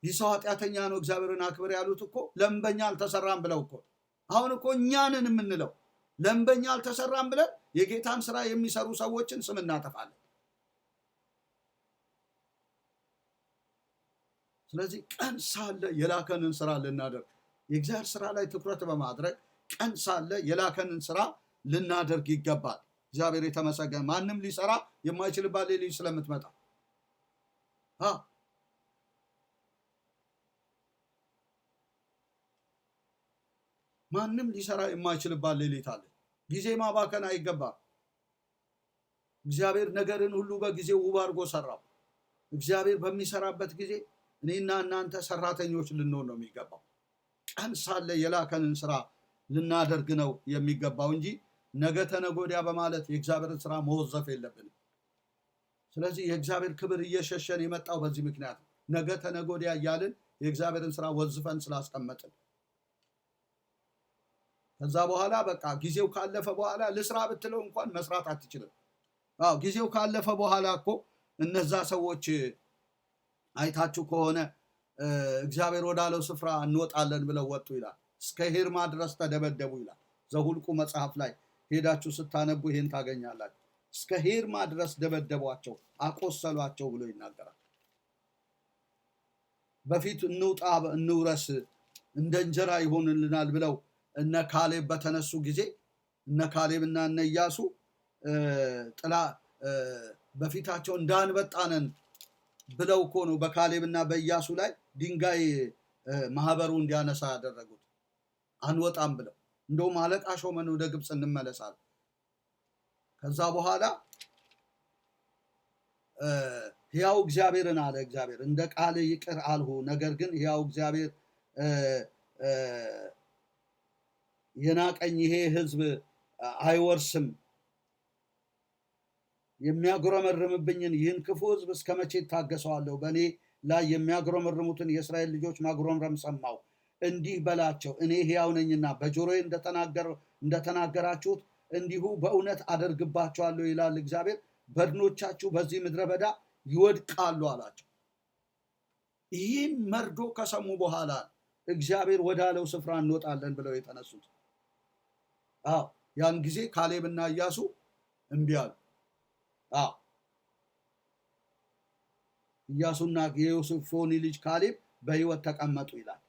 ይህ ሰው ኃጢአተኛ ነው እግዚአብሔርን አክብር ያሉት እኮ ለምበኛ አልተሰራም ብለው እኮ። አሁን እኮ እኛንን የምንለው ለምበኛ አልተሰራም ብለን የጌታን ስራ የሚሰሩ ሰዎችን ስም እናጠፋለን። ስለዚህ ቀን ሳለ የላከንን ስራ ልናደርግ፣ የእግዚአብሔር ስራ ላይ ትኩረት በማድረግ ቀን ሳለ የላከንን ስራ ልናደርግ ይገባል። እግዚአብሔር የተመሰገነ። ማንም ሊሰራ የማይችልባት ሌሊት ስለምትመጣ ማንም ሊሰራ የማይችልባት ሌሊት አለ። ጊዜ ማባከን አይገባም። እግዚአብሔር ነገርን ሁሉ በጊዜው ውብ አድርጎ ሰራው። እግዚአብሔር በሚሰራበት ጊዜ እኔና እናንተ ሰራተኞች ልንሆን ነው የሚገባው። ቀን ሳለ የላከንን ስራ ልናደርግ ነው የሚገባው እንጂ ነገ ተነጎዲያ በማለት የእግዚአብሔርን ስራ መወዘፍ የለብንም። ስለዚህ የእግዚአብሔር ክብር እየሸሸን የመጣው በዚህ ምክንያት ነው። ነገ ተነጎዲያ እያልን የእግዚአብሔርን ስራ ወዝፈን ስላስቀመጥን። ከዛ በኋላ በቃ ጊዜው ካለፈ በኋላ ልስራ ብትለው እንኳን መስራት አትችልም። ጊዜው ካለፈ በኋላ እኮ እነዛ ሰዎች አይታችሁ ከሆነ እግዚአብሔር ወዳለው ስፍራ እንወጣለን ብለው ወጡ ይላል። እስከ ሄርማ ድረስ ተደበደቡ ይላል። ዘሁልቁ መጽሐፍ ላይ ሄዳችሁ ስታነቡ ይሄን ታገኛላችሁ። እስከ ሄርማ ድረስ ደበደቧቸው፣ አቆሰሏቸው ብሎ ይናገራል። በፊት እንውጣ እንውረስ እንደ እንጀራ ይሆንልናል ብለው እነ ካሌብ በተነሱ ጊዜ እነ ካሌብና እነ ኢያሱ ጥላ በፊታቸው እንዳንበጣነን ብለው እኮ ነው በካሌብና በኢያሱ ላይ ድንጋይ ማህበሩ እንዲያነሳ ያደረጉት። አንወጣም ብለው እንደውም አለቃ ሾመን ወደ ግብፅ እንመለሳለን። ከዛ በኋላ ሕያው እግዚአብሔርን አለ እግዚአብሔር እንደ ቃል ይቅር አልሁ፣ ነገር ግን ሕያው እግዚአብሔር የናቀኝ ይሄ ሕዝብ አይወርስም። የሚያጉረመርምብኝን ይህን ክፉ ሕዝብ እስከ መቼ ታገሰዋለሁ? በእኔ ላይ የሚያጉረመርሙትን የእስራኤል ልጆች ማጉረምረም ሰማሁ። እንዲህ በላቸው እኔ ሕያው ነኝና በጆሮዬ እንደተናገራችሁት እንዲሁ በእውነት አደርግባቸዋለሁ ይላል እግዚአብሔር። በድኖቻችሁ በዚህ ምድረ በዳ ይወድቃሉ አላቸው። ይህን መርዶ ከሰሙ በኋላ እግዚአብሔር ወዳለው ስፍራ እንወጣለን ብለው የተነሱት። ያን ጊዜ ካሌብና ኢያሱ እምቢ አሉ። ኢያሱና የዮፎኒ ልጅ ካሌብ በሕይወት ተቀመጡ ይላል።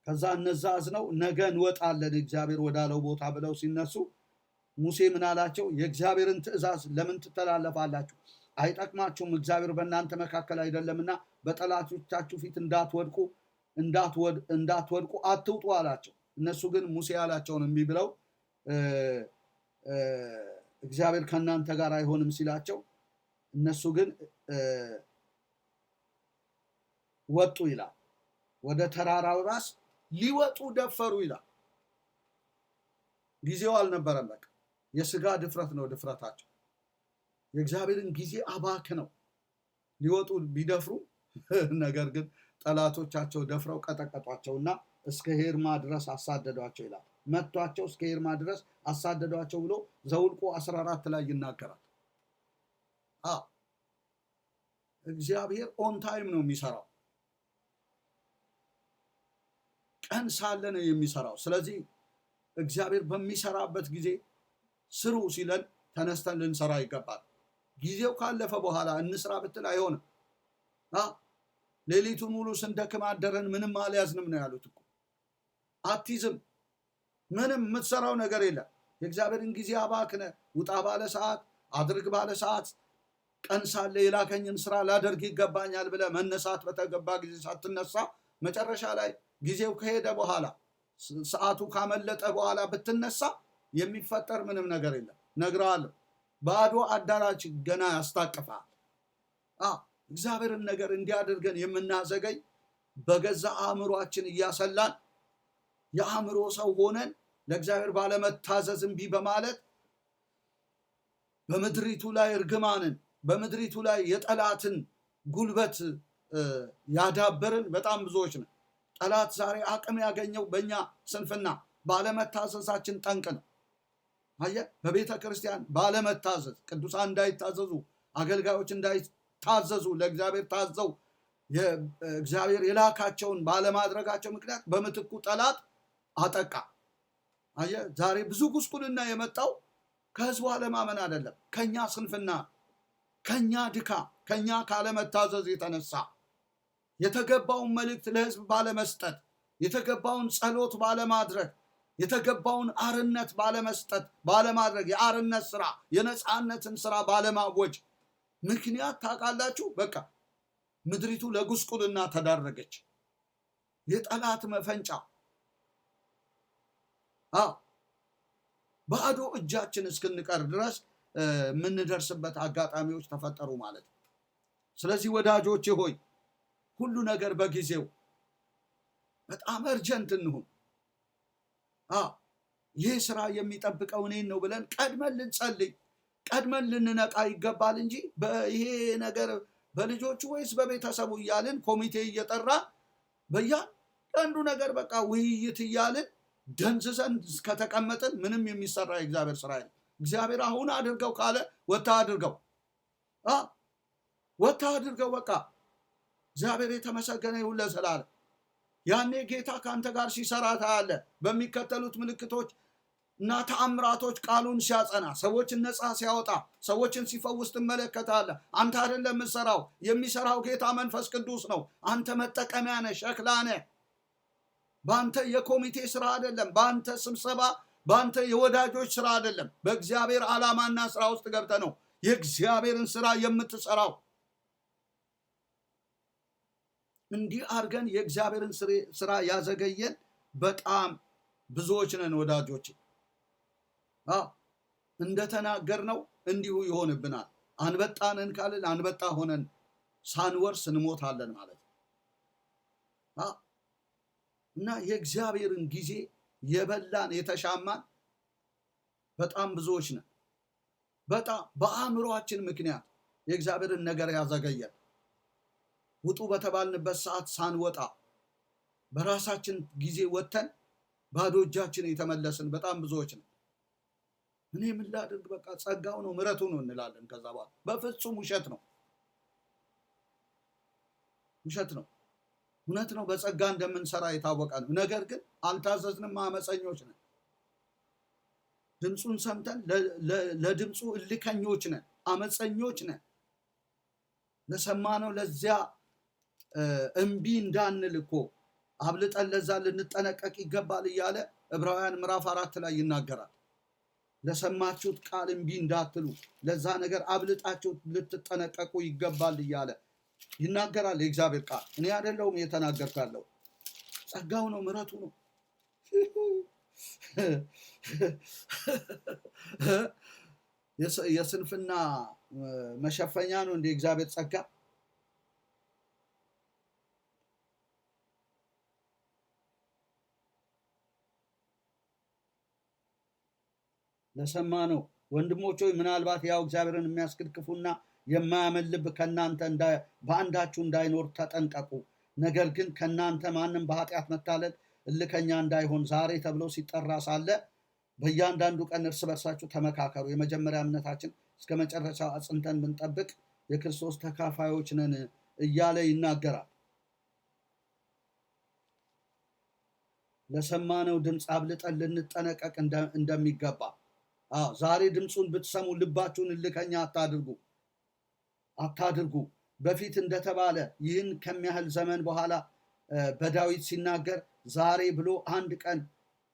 ከዛ እነዛ አዝነው ነገ እንወጣለን እግዚአብሔር ወዳለው ቦታ ብለው ሲነሱ ሙሴ ምን አላቸው? የእግዚአብሔርን ትእዛዝ ለምን ትተላለፋላችሁ? አይጠቅማችሁም። እግዚአብሔር በእናንተ መካከል አይደለምና በጠላቶቻችሁ ፊት እንዳትወድቁ አትውጡ አላቸው። እነሱ ግን ሙሴ ያላቸውን እምቢ ብለው እግዚአብሔር ከእናንተ ጋር አይሆንም ሲላቸው እነሱ ግን ወጡ ይላል። ወደ ተራራው ራስ ሊወጡ ደፈሩ ይላል። ጊዜው አልነበረም። በቃ የስጋ ድፍረት ነው ድፍረታቸው። የእግዚአብሔርን ጊዜ አባክነው ሊወጡ ቢደፍሩ ነገር ግን ጠላቶቻቸው ደፍረው ቀጠቀጧቸውና እስከ ሄርማ ድረስ አሳደዷቸው ይላል። መቷቸው እስከ ሄርማ ድረስ አሳደዷቸው ብሎ ዘውልቁ 14 ላይ ይናገራል። እግዚአብሔር ኦን ታይም ነው የሚሰራው። ቀን ሳለ ነው የሚሰራው። ስለዚህ እግዚአብሔር በሚሰራበት ጊዜ ስሩ ሲለን ተነስተን ልንሰራ ይገባል። ጊዜው ካለፈ በኋላ እንስራ ብትል አይሆንም። ሌሊቱን ሙሉ ስንደክም አደረን ምንም አልያዝንም ነው ያሉት እኮ። አትይዝም፣ ምንም የምትሰራው ነገር የለም። የእግዚአብሔርን ጊዜ አባክነ ውጣ ባለ ሰዓት አድርግ ባለ ሰዓት ቀን ሳለ የላከኝን ስራ ላደርግ ይገባኛል ብለ መነሳት በተገባ ጊዜ ሳትነሳ መጨረሻ ላይ ጊዜው ከሄደ በኋላ ሰዓቱ ካመለጠ በኋላ ብትነሳ የሚፈጠር ምንም ነገር የለም። ነግረዋለሁ። ባዶ አዳራሽ ገና ያስታቅፋል። እግዚአብሔርን ነገር እንዲያደርገን የምናዘገይ በገዛ አእምሯችን እያሰላን የአእምሮ ሰው ሆነን ለእግዚአብሔር ባለመታዘዝ እምቢ በማለት በምድሪቱ ላይ እርግማንን በምድሪቱ ላይ የጠላትን ጉልበት ያዳበርን በጣም ብዙዎች ነው። ጠላት ዛሬ አቅም ያገኘው በእኛ ስንፍና ባለመታዘዛችን ጠንቅ ነው። አየህ፣ በቤተ ክርስቲያን ባለመታዘዝ ቅዱሳን እንዳይታዘዙ፣ አገልጋዮች እንዳይታዘዙ፣ ለእግዚአብሔር ታዘው እግዚአብሔር የላካቸውን ባለማድረጋቸው ምክንያት በምትኩ ጠላት አጠቃ። አየህ፣ ዛሬ ብዙ ጉስቁልና የመጣው ከህዝቡ አለማመን አይደለም፣ ከኛ ስንፍና፣ ከኛ ድካም፣ ከኛ ካለመታዘዝ የተነሳ የተገባውን መልእክት ለህዝብ ባለመስጠት፣ የተገባውን ጸሎት ባለማድረግ፣ የተገባውን አርነት ባለመስጠት ባለማድረግ፣ የአርነት ስራ የነፃነትን ስራ ባለማወጅ ምክንያት ታውቃላችሁ፣ በቃ ምድሪቱ ለጉስቁልና ተዳረገች። የጠላት መፈንጫ ባዶ እጃችን እስክንቀር ድረስ የምንደርስበት አጋጣሚዎች ተፈጠሩ ማለት ነው። ስለዚህ ወዳጆቼ ሆይ ሁሉ ነገር በጊዜው በጣም እርጀንት እንሁን። ይህ ስራ የሚጠብቀው እኔን ነው ብለን ቀድመን ልንጸልይ ቀድመን ልንነቃ ይገባል እንጂ ይሄ ነገር በልጆቹ ወይስ በቤተሰቡ እያልን ኮሚቴ እየጠራ በእያንዳንዱ ነገር በቃ ውይይት እያልን ደንዝዘን እስከተቀመጥን ምንም የሚሰራ የእግዚአብሔር ስራ የለም። እግዚአብሔር አሁን አድርገው ካለ ወታ አድርገው ወታ አድርገው። በቃ እግዚአብሔር የተመሰገነ ይሁን ለዘላለም። ያኔ ጌታ ከአንተ ጋር ሲሰራ ታያለህ። በሚከተሉት ምልክቶች እና ተአምራቶች ቃሉን ሲያጸና፣ ሰዎችን ነፃ ሲያወጣ፣ ሰዎችን ሲፈውስ ትመለከታለህ። አንተ አይደለም የምትሰራው፣ የሚሰራው ጌታ መንፈስ ቅዱስ ነው። አንተ መጠቀሚያ ነህ፣ ሸክላ ነህ። በአንተ የኮሚቴ ስራ አይደለም፣ በአንተ ስብሰባ፣ በአንተ የወዳጆች ስራ አይደለም። በእግዚአብሔር ዓላማና ስራ ውስጥ ገብተህ ነው የእግዚአብሔርን ስራ የምትሰራው። እንዲህ አድርገን የእግዚአብሔርን ስራ ያዘገየን በጣም ብዙዎች ነን ወዳጆች። እንደተናገርነው እንዲሁ ይሆንብናል። አንበጣንን ካልን አንበጣ ሆነን ሳንወርስ እንሞታለን ማለት ነው። እና የእግዚአብሔርን ጊዜ የበላን የተሻማን በጣም ብዙዎች ነን። በጣም በአእምሮአችን ምክንያት የእግዚአብሔርን ነገር ያዘገየን፣ ውጡ በተባልንበት ሰዓት ሳንወጣ በራሳችን ጊዜ ወጥተን ባዶ እጃችን የተመለስን በጣም ብዙዎች ነን። እኔ ምን ላድርግ፣ በቃ ጸጋው ነው ምሕረቱ ነው እንላለን። ከዛ በኋላ በፍጹም ውሸት ነው፣ ውሸት ነው። እውነት ነው፣ በጸጋ እንደምንሰራ የታወቀ ነው። ነገር ግን አልታዘዝንም፣ አመፀኞች ነን። ድምፁን ሰምተን ለድምፁ እልከኞች ነን፣ አመፀኞች ነን። ለሰማነው ለዚያ እምቢ እንዳንል እኮ አብልጠን ለዛ ልንጠነቀቅ ይገባል እያለ ዕብራውያን ምዕራፍ 4 ላይ ይናገራል። ለሰማችሁት ቃል እምቢ እንዳትሉ፣ ለዛ ነገር አብልጣችሁ ልትጠነቀቁ ይገባል እያለ ይናገራል የእግዚአብሔር ቃል። እኔ አይደለሁም እየተናገርኩ ያለው፣ ጸጋው ነው፣ ምሕረቱ ነው። የስንፍና መሸፈኛ ነው እንደ እግዚአብሔር ጸጋ? ለሰማነው ወንድሞች ሆይ ምናልባት ያው እግዚአብሔርን የሚያስክድ ክፉና የማያምን ልብ ከእናንተ በአንዳችሁ እንዳይኖር ተጠንቀቁ። ነገር ግን ከእናንተ ማንም በኃጢአት መታለል እልከኛ እንዳይሆን ዛሬ ተብሎ ሲጠራ ሳለ በእያንዳንዱ ቀን እርስ በርሳችሁ ተመካከሩ። የመጀመሪያ እምነታችን እስከ መጨረሻ አጽንተን ብንጠብቅ የክርስቶስ ተካፋዮች ነን እያለ ይናገራል። ለሰማነው ድምፅ አብልጠን ልንጠነቀቅ እንደሚገባ። ዛሬ ድምፁን ብትሰሙ ልባችሁን እልከኛ አታድርጉ። በፊት እንደተባለ ይህን ከሚያህል ዘመን በኋላ በዳዊት ሲናገር ዛሬ ብሎ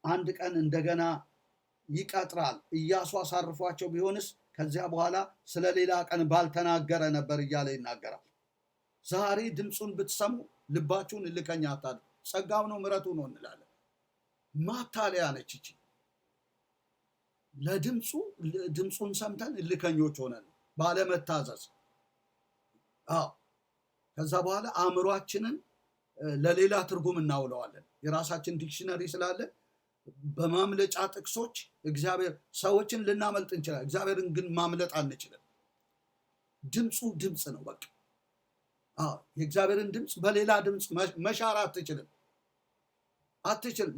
አንድ ቀን እንደገና ይቀጥራል። ኢያሱ አሳርፏቸው ቢሆንስ ከዚያ በኋላ ስለ ሌላ ቀን ባልተናገረ ነበር እያለ ይናገራል። ዛሬ ድምፁን ብትሰሙ ልባችሁን እልከኛ አታድርጉ። ጸጋው ነው ምሕረቱ ነው እንላለን። ማታለያ ነች ይቺ። ድምፁን ሰምተን እልከኞች ሆነን ባለመታዘዝ። ከዛ በኋላ አእምሯችንን ለሌላ ትርጉም እናውለዋለን። የራሳችን ዲክሽነሪ ስላለን በማምለጫ ጥቅሶች ሰዎችን ልናመልጥ እንችላለን። እግዚአብሔርን ግን ማምለጥ አንችልም። ድምፁ ድምፅ ነው። በቃ የእግዚአብሔርን ድምፅ በሌላ ድምፅ መሻር አትችልም።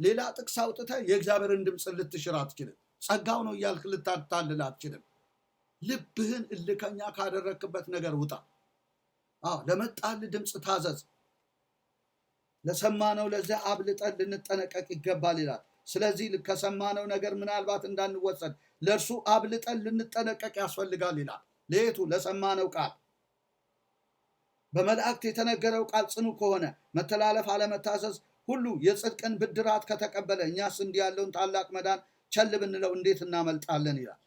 ሌላ ጥቅስ አውጥተህ የእግዚአብሔርን ድምፅ ልትሽር አትችልም። ጸጋው ነው እያልክ ልታታልል አትችልም። ልብህን እልከኛ ካደረክበት ነገር ውጣ። ለመጣል ድምፅ ታዘዝ። ለሰማነው ለዚያ አብልጠን ልንጠነቀቅ ይገባል ይላል። ስለዚህ ከሰማነው ነገር ምናልባት እንዳንወሰድ ለእርሱ አብልጠን ልንጠነቀቅ ያስፈልጋል ይላል። ለየቱ? ለሰማነው ቃል። በመላእክት የተነገረው ቃል ጽኑ ከሆነ መተላለፍ፣ አለመታዘዝ ሁሉ የጽድቅን ብድራት ከተቀበለ እኛስ እንዲህ ያለውን ታላቅ መዳን ቸል ብንለው እንዴት እናመልጣለን ይላል።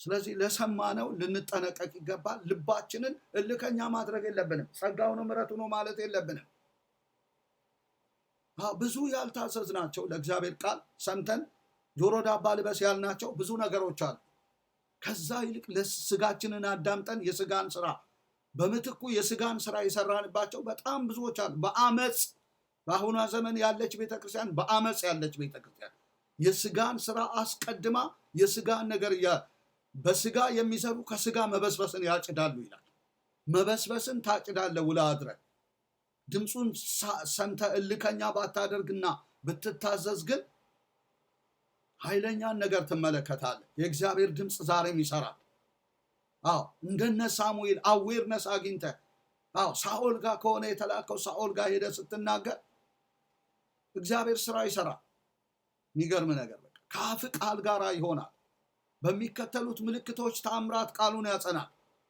ስለዚህ ለሰማነው ልንጠነቀቅ ይገባል። ልባችንን እልከኛ ማድረግ የለብንም። ጸጋው ነው ምሕረቱ ነው ማለት የለብንም። ብዙ ያልታዘዝናቸው ለእግዚአብሔር ቃል ሰምተን ጆሮ ዳባ ልበስ ያልናቸው ብዙ ነገሮች አሉ። ከዛ ይልቅ ለስጋችንን አዳምጠን የስጋን ስራ በምትኩ የስጋን ስራ የሰራንባቸው በጣም ብዙዎች አሉ። በአመፅ በአሁኗ ዘመን ያለች ቤተክርስቲያን በአመፅ ያለች ቤተክርስቲያን የስጋን ስራ አስቀድማ የስጋን ነገር በስጋ የሚሰሩ ከስጋ መበስበስን ያጭዳሉ ይላል። መበስበስን ታጭዳለህ ውለህ አድረህ። ድምፁን ሰምተህ እልከኛ ባታደርግና ብትታዘዝ ግን ኃይለኛን ነገር ትመለከታለህ። የእግዚአብሔር ድምፅ ዛሬም ይሰራል። እንደነ ሳሙኤል አዌርነስ አግኝተህ ሳኦል ጋር ከሆነ የተላከው ሳኦል ጋር ሄደህ ስትናገር እግዚአብሔር ስራ ይሰራል። የሚገርም ነገር በቃ ከአፍ ቃል ጋር ይሆናል። በሚከተሉት ምልክቶች ታምራት ቃሉን ያጸናል።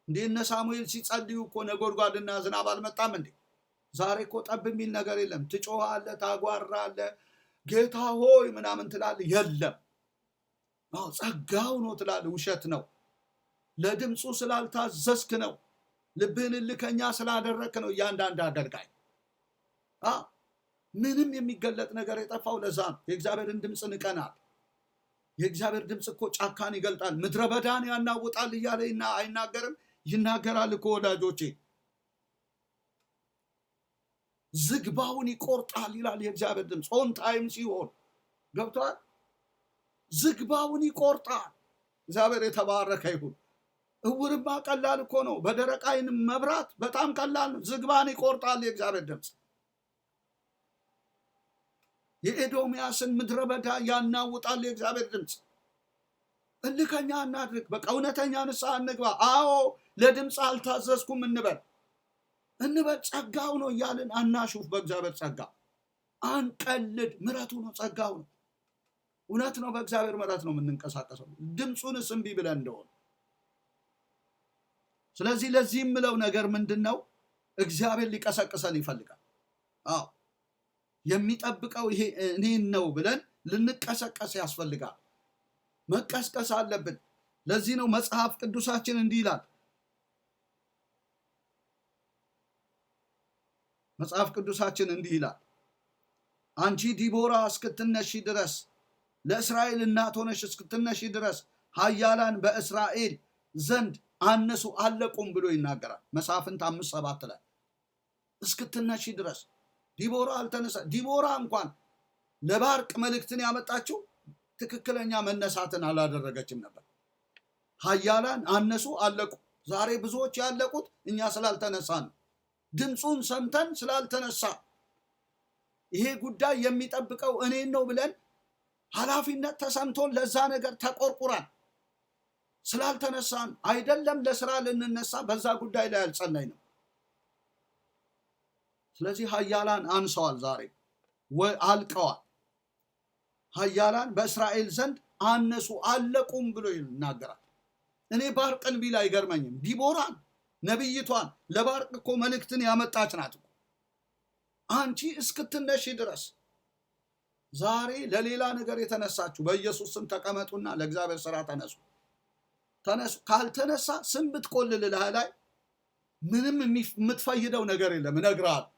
እነ ሳሙኤል ሲጸልዩ እኮ ነጎድጓድና ዝናብ አልመጣም እንዴ? ዛሬ እኮ ጠብ የሚል ነገር የለም። ትጮኻለህ፣ ታጓራለህ፣ ጌታ ሆይ ምናምን ትላለህ፣ የለም። ጸጋው ነው ትላለህ፣ ውሸት ነው። ለድምፁ ስላልታዘዝክ ነው። ልብህን እልከኛ ስላደረግክ ነው። እያንዳንድ አገልጋይ ምንም የሚገለጥ ነገር የጠፋው ለዛ ነው። የእግዚአብሔርን ድምፅ ንቀናል። የእግዚአብሔር ድምፅ እኮ ጫካን ይገልጣል፣ ምድረ በዳን ያናውጣል እያለ አይናገርም? ይናገራል እኮ ወዳጆቼ። ዝግባውን ይቆርጣል ይላል የእግዚአብሔር ድምፅ። ኦን ታይም ሲሆን ገብቷል። ዝግባውን ይቆርጣል። እግዚአብሔር የተባረከ ይሁን። እውርማ ቀላል እኮ ነው። በደረቅ ዓይን መብራት በጣም ቀላል ነው። ዝግባን ይቆርጣል የእግዚአብሔር ድምፅ። የኤዶምያስን ምድረ በዳ ያናውጣል የእግዚአብሔር ድምፅ። እልከኛ እናድርግ። በቃ እውነተኛ ንስሐ እንግባ። አዎ ለድምፅ አልታዘዝኩም እንበል። ጸጋው ነው እያልን አናሹፍ። በእግዚአብሔር ጸጋ አንቀልድ። ምሕረቱ ነው፣ ጸጋው ነው። እውነት ነው። በእግዚአብሔር ምሕረት ነው የምንንቀሳቀሰው፣ ድምፁንስ እምቢ ብለን እንደሆነ። ስለዚህ ለዚህ የምለው ነገር ምንድን ነው? እግዚአብሔር ሊቀሰቅሰን ይፈልጋል። የሚጠብቀው ይሄ እኔን ነው ብለን ልንቀሰቀስ ያስፈልጋል። መቀስቀስ አለብን። ለዚህ ነው መጽሐፍ ቅዱሳችን እንዲህ ይላል። መጽሐፍ ቅዱሳችን እንዲህ ይላል፣ አንቺ ዲቦራ እስክትነሺ ድረስ፣ ለእስራኤል እናት ሆነሽ እስክትነሺ ድረስ ኃያላን በእስራኤል ዘንድ አነሱ አለቁም ብሎ ይናገራል። መሳፍንት 5:7 ላይ እስክትነሺ ድረስ ዲቦራ አልተነሳ። ዲቦራ እንኳን ለባርቅ መልእክትን ያመጣችው ትክክለኛ መነሳትን አላደረገችም ነበር። ኃያላን አነሱ አለቁ። ዛሬ ብዙዎች ያለቁት እኛ ስላልተነሳን ነው። ድምፁን ሰምተን ስላልተነሳ፣ ይሄ ጉዳይ የሚጠብቀው እኔን ነው ብለን ኃላፊነት ተሰምቶን ለዛ ነገር ተቆርቁረን ስላልተነሳን አይደለም ለስራ ልንነሳ በዛ ጉዳይ ላይ አልጸናይ ነው። ስለዚህ ኃያላን አንሰዋል፣ ዛሬ አልቀዋል። ኃያላን በእስራኤል ዘንድ አነሱ አለቁም ብሎ ይናገራል። እኔ ባርቅን ቢል አይገርመኝም። ዲቦራን ነቢይቷን ለባርቅ እኮ መልእክትን ያመጣች ናት እኮ። አንቺ እስክትነሺ ድረስ ዛሬ ለሌላ ነገር የተነሳችሁ በኢየሱስ ስም ተቀመጡና ለእግዚአብሔር ስራ ተነሱ። ካልተነሳ ስም ብትቆልል ላይ ምንም የምትፈይደው ነገር የለም። እነግርሃለሁ።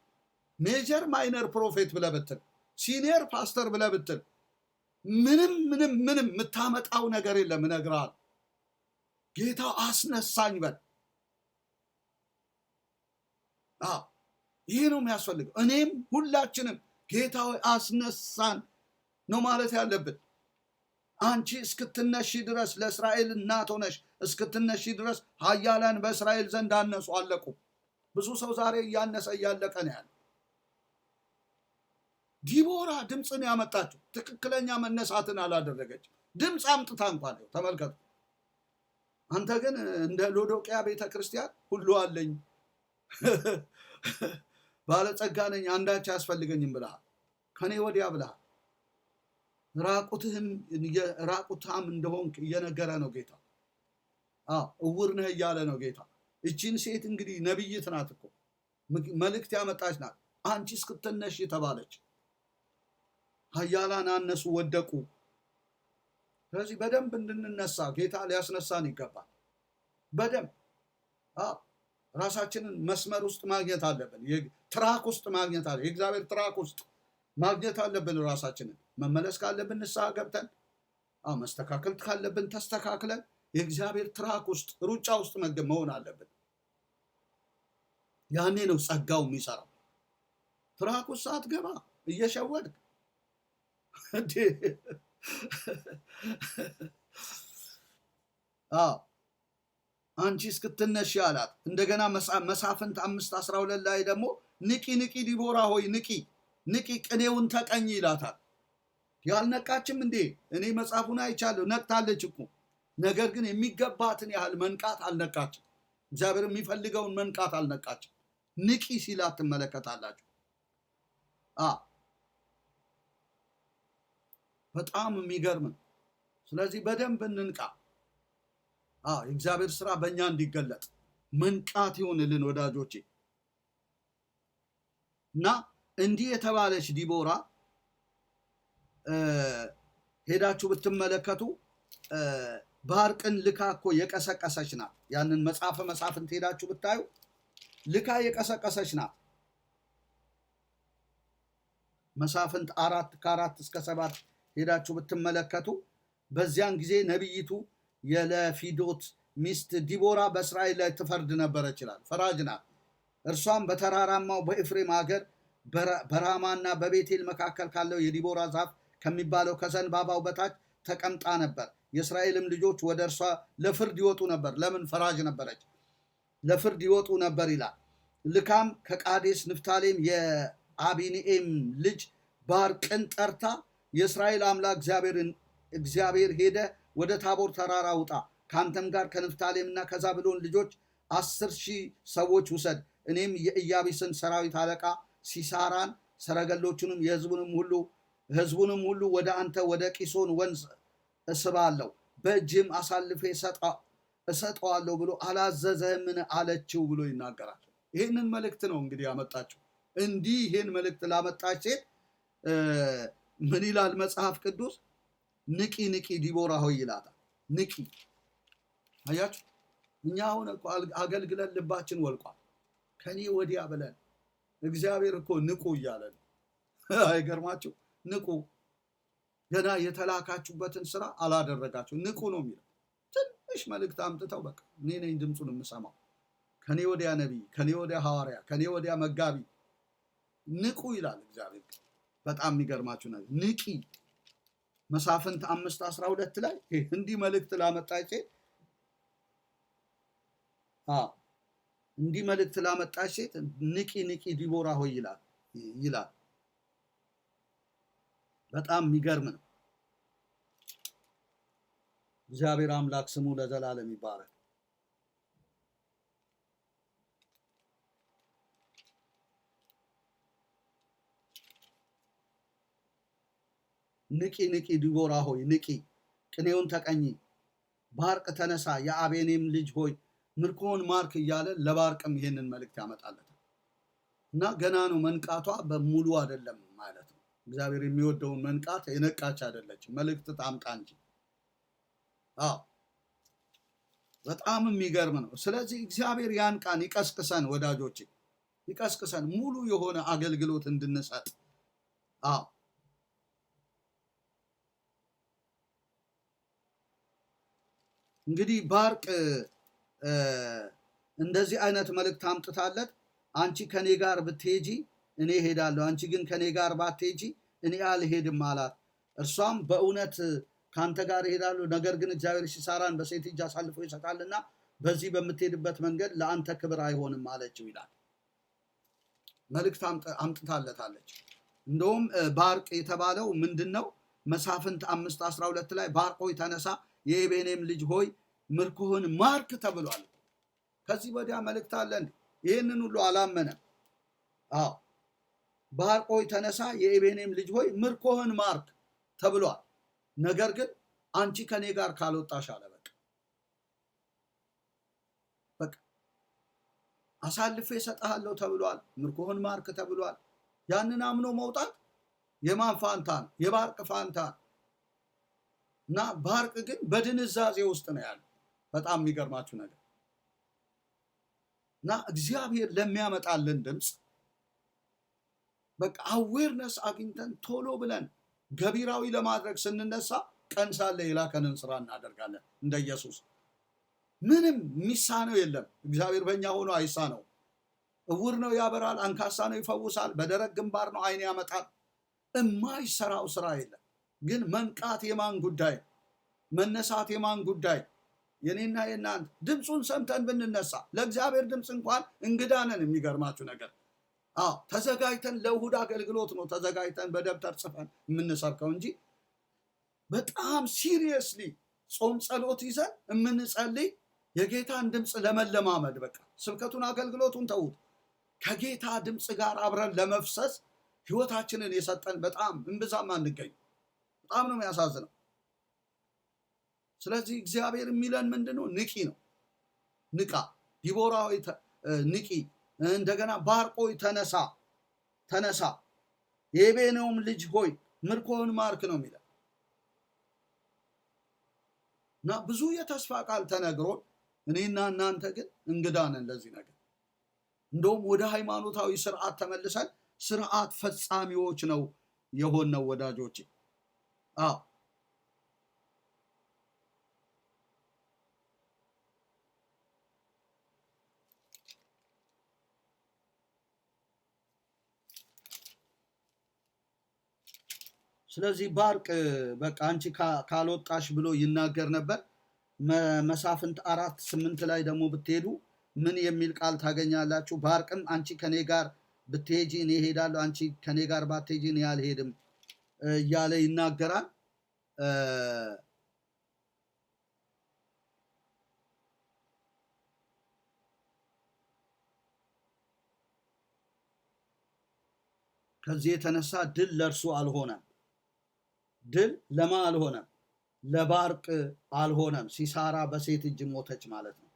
ሜጀር ማይነር ፕሮፌት ብለህ ብትል፣ ሲኒየር ፓስተር ብለህ ብትል ምንም የምታመጣው ነገር የለም። እነግርሃለሁ። ጌታ አስነሳኝ በል። ይህ ነው የሚያስፈልገው። እኔም ሁላችንም ጌታ ሆይ አስነሳን ነው ማለት ያለብን። አንቺ እስክትነሺ ድረስ ለእስራኤል እናት ሆነሽ እስክትነሺ ድረስ ኃያላን በእስራኤል ዘንድ አነሱ አለቁ። ብዙ ሰው ዛሬ እያነሰ እያለቀ ነው ያለ። ዲቦራ ድምፅን ያመጣችው ትክክለኛ መነሳትን አላደረገች። ድምፅ አምጥታ እንኳን ተመልከቱ። አንተ ግን እንደ ሎዶቅያ ቤተ ክርስቲያን ሁሉ አለኝ ባለጸጋ ነኝ አንዳች አያስፈልገኝም ብለሃል። ከኔ ወዲያ ብለሃል። ራቁታም እንደሆንክ እየነገረ ነው ጌታ። እውር ነህ እያለ ነው ጌታ። እቺን ሴት እንግዲህ ነቢይት ናት እኮ፣ መልእክት ያመጣች ናት። አንቺ እስክትነሺ የተባለች። ኃያላን አነሱ ወደቁ። ስለዚህ በደንብ እንድንነሳ ጌታ ሊያስነሳን ይገባል። በደንብ ራሳችንን መስመር ውስጥ ማግኘት አለብን። ትራክ ውስጥ ማግኘት አለ። የእግዚአብሔር ትራክ ውስጥ ማግኘት አለብን። ራሳችንን መመለስ ካለብን ንስሐ ገብተን፣ መስተካከል ካለብን ተስተካክለን የእግዚአብሔር ትራክ ውስጥ ሩጫ ውስጥ መሆን አለብን። ያኔ ነው ጸጋው የሚሰራው። ትራክ ውስጥ ሳትገባ እየሸወድክ አንቺ እስክትነሺ አላት። እንደገና መሳፍንት 5:12 ላይ ደግሞ ንቂ ንቂ ዲቦራ ሆይ ንቂ ንቂ ቅኔውን ተቀኝ ይላታል። ያልነቃችም እንዴ? እኔ መጽሐፉን አይቻለሁ፣ ነቅታለች እኮ። ነገር ግን የሚገባትን ያህል መንቃት አልነቃችም። እግዚአብሔር የሚፈልገውን መንቃት አልነቃችም። ንቂ ሲላት ትመለከታላችሁ። በጣም የሚገርም ነው። ስለዚህ በደንብ እንንቃ። የእግዚአብሔር ስራ በእኛ እንዲገለጥ መንቃት ይሆንልን ወዳጆቼ። እና እንዲህ የተባለች ዲቦራ ሄዳችሁ ብትመለከቱ ባርቅን ልካ እኮ የቀሰቀሰች ናት። ያንን መጽሐፈ መሳፍንት ሄዳችሁ ብታዩ ልካ የቀሰቀሰች ናት። መሳፍንት 4:4-7 ሄዳችሁ ብትመለከቱ በዚያን ጊዜ ነቢይቱ የለፊዶት ሚስት ዲቦራ በእስራኤል ላይ ትፈርድ ነበር ይችላል። ፈራጅ ናት። እርሷም በተራራማው በኤፍሬም ሀገር በራማና በቤቴል መካከል ካለው የዲቦራ ዛፍ ከሚባለው ከዘንባባው በታች ተቀምጣ ነበር። የእስራኤልም ልጆች ወደ እርሷ ለፍርድ ይወጡ ነበር። ለምን? ፈራጅ ነበረች። ለፍርድ ይወጡ ነበር ይላል። ልካም ከቃዴስ ንፍታሌም የአቢኒኤም ልጅ ባርቅን ጠርታ የእስራኤል አምላክ እግዚአብሔር ሄደ ወደ ታቦር ተራራ ውጣ፣ ከአንተም ጋር ከንፍታሌምና ከዛብሎን ልጆች 10,000 ሰዎች ውሰድ። እኔም የኢያቢስን ሰራዊት አለቃ ሲሳራን ሰረገሎቹንም ህዝቡንም ሁሉ ወደ አንተ ወደ ቂሶን ወንዝ እስባለሁ፣ በእጅም አሳልፌ እሰጠዋለሁ ብሎ አላዘዘህምን አለችው ብሎ ይናገራል። ይህንን መልእክት ነው እንግዲህ ያመጣችው። እንዲህ ይህን መልእክት ላመጣች ሴት ምን ይላል መጽሐፍ ቅዱስ? ንቂ ንቂ ዲቦራ ሆይ ይላታል። ንቂ። አያችሁ፣ እኛ አሁን እኮ አገልግለን ልባችን ወልቋል። ከኔ ወዲያ ብለን እግዚአብሔር እኮ ንቁ እያለን አይገርማችሁ? ንቁ። ገና የተላካችሁበትን ስራ አላደረጋችሁ። ንቁ ነው የሚለው። ትንሽ መልእክት አምጥተው በቃ እኔ ነኝ ድምፁን የምሰማው፣ ከኔ ወዲያ ነቢይ፣ ከኔ ወዲያ ሐዋርያ፣ ከኔ ወዲያ መጋቢ፣ ንቁ ይላል እግዚአብሔር። በጣም የሚገርማችሁ ነገር ንቂ። መሳፍንት 5:12 ላይ እንዲህ መልእክት ላመጣች ሴት እንዲህ መልእክት ላመጣች ሴት ንቂ ንቂ ዲቦራ ሆይ ይላል። በጣም የሚገርም ነው። እግዚአብሔር አምላክ ስሙ ለዘላለም ይባረክ። ንቂ ንቂ ዲቦራ ሆይ ንቂ፣ ቅኔውን ተቀኚ፣ ባርቅ ተነሳ፣ የአቤኔም ልጅ ሆይ ምርኮን ማርክ እያለ ለባርቅም ይሄንን መልእክት ያመጣለታል። እና ገና ነው መንቃቷ፣ በሙሉ አይደለም ማለት ነው። እግዚአብሔር የሚወደውን መንቃት የነቃች አይደለችም። መልእክት ታምጣ እንጂ። በጣም የሚገርም ነው። ስለዚህ እግዚአብሔር ያንቃን፣ ይቀስቅሰን ወዳጆቼ፣ ይቀስቅሰን ሙሉ የሆነ አገልግሎት እንድንሰጥ። እንግዲህ ባርቅ እንደዚህ አይነት መልእክት አምጥታለት፣ አንቺ ከኔ ጋር ብትሄጂ እኔ ሄዳለሁ፣ አንቺ ግን ከኔ ጋር ባትሄጂ እኔ አልሄድም አላት። እርሷም በእውነት ካንተ ጋር እሄዳለሁ፣ ነገር ግን እግዚአብሔር ሲሳራን በሴት እጅ አሳልፎ ይሰጣልና በዚህ በምትሄድበት መንገድ ለአንተ ክብር አይሆንም አለችው ይላል። መልእክት አምጥታለታለች። እንደውም ባርቅ የተባለው ምንድን ነው? መሳፍንት 5:12 ላይ ባርቅ ሆይ ተነሳ፣ የኤቤኔም ልጅ ሆይ ምርኮህን ማርክ ተብሏል። ከዚህ ወዲያ መልእክት አለ እንዴ? ይህንን ሁሉ አላመነም። ባርቅ ሆይ ተነሳ፣ የኤቤኔም ልጅ ሆይ ምርኮህን ማርክ ተብሏል። ነገር ግን አንቺ ከኔ ጋር ካልወጣሽ አለ በቃ አሳልፌ እሰጥሃለሁ ተብሏል። ምርኮህን ማርክ ተብሏል። ያንን አምኖ መውጣት የማን ፋንታ ነው? የባርቅ ፋንታ ነው። እና ባርቅ ግን በድንዛዜ ውስጥ ነው ያለው። በጣም የሚገርማችሁ ነገር እና እግዚአብሔር ለሚያመጣልን ድምፅ በቃ አዌርነስ አግኝተን ቶሎ ብለን ገቢራዊ ለማድረግ ስንነሳ ቀን ሳለ የላከንን ስራ እናደርጋለን። እንደ ኢየሱስ ምንም የሚሳነው የለም። እግዚአብሔር በእኛ ሆኖ አይሳነው። እውር ነው ያበራል፣ አንካሳ ነው ይፈውሳል፣ በደረቅ ግንባር ነው ዓይን ያመጣል። የማይሰራው ስራ የለም። ግን መንቃት የማን ጉዳይ? መነሳት የማን ጉዳይ? የኔና የእናንተ ድምፁን ሰምተን ብንነሳ ለእግዚአብሔር ድምፅ እንኳን እንግዳ ነን። የሚገርማችሁ ነገር ተዘጋጅተን ለእሁድ አገልግሎት ነው ተዘጋጅተን በደብተር ጽፈን የምንሰብከው እንጂ በጣም ሲሪየስሊ ጾም ጸሎት ይዘን የምንጸልይ የጌታን ድምፅ ለመለማመድ በቃ ስብከቱን አገልግሎቱን ተዉት፣ ከጌታ ድምፅ ጋር አብረን ለመፍሰስ ህይወታችንን የሰጠን በጣም እንብዛም አንገኝ። በጣም ነው የሚያሳዝነው። ስለዚህ እግዚአብሔር የሚለን ምንድነው? ንቂ ነው። ንቃ ዲቦራ ሆይ ንቂ፣ እንደገና ባርቅ ሆይ ተነሳ፣ የቤኔውም ልጅ ሆይ ምርኮህን ማርክ ነው የሚለን እና ብዙ የተስፋ ቃል ተነግሮን እኔና እናንተ ግን እንግዳ ነን ለዚህ ነገር። እንደውም ወደ ሃይማኖታዊ ስርዓት ተመልሰን ስርዓት ፈጻሚዎች ነው የሆነው ወዳጆቼ። ስለዚህ ባርቅ በቃ አንቺ ካልወጣሽ ብሎ ይናገር ነበር። መሳፍንት 4:8 ላይ ደግሞ ብትሄዱ ምን የሚል ቃል ታገኛላችሁ? ባርቅም አንቺ ከኔ ጋር ብትሄጂ እኔ እሄዳለሁ፣ አንቺ ከኔ ጋር ባትሄጂ እኔ አልሄድም እያለ ይናገራል። ከዚህ የተነሳ ድል ለእርሱ አልሆነም። ድል ለማ አልሆነም? ለባርቅ አልሆነም። ሲሳራ በሴት እጅ ሞተች ማለት ነው።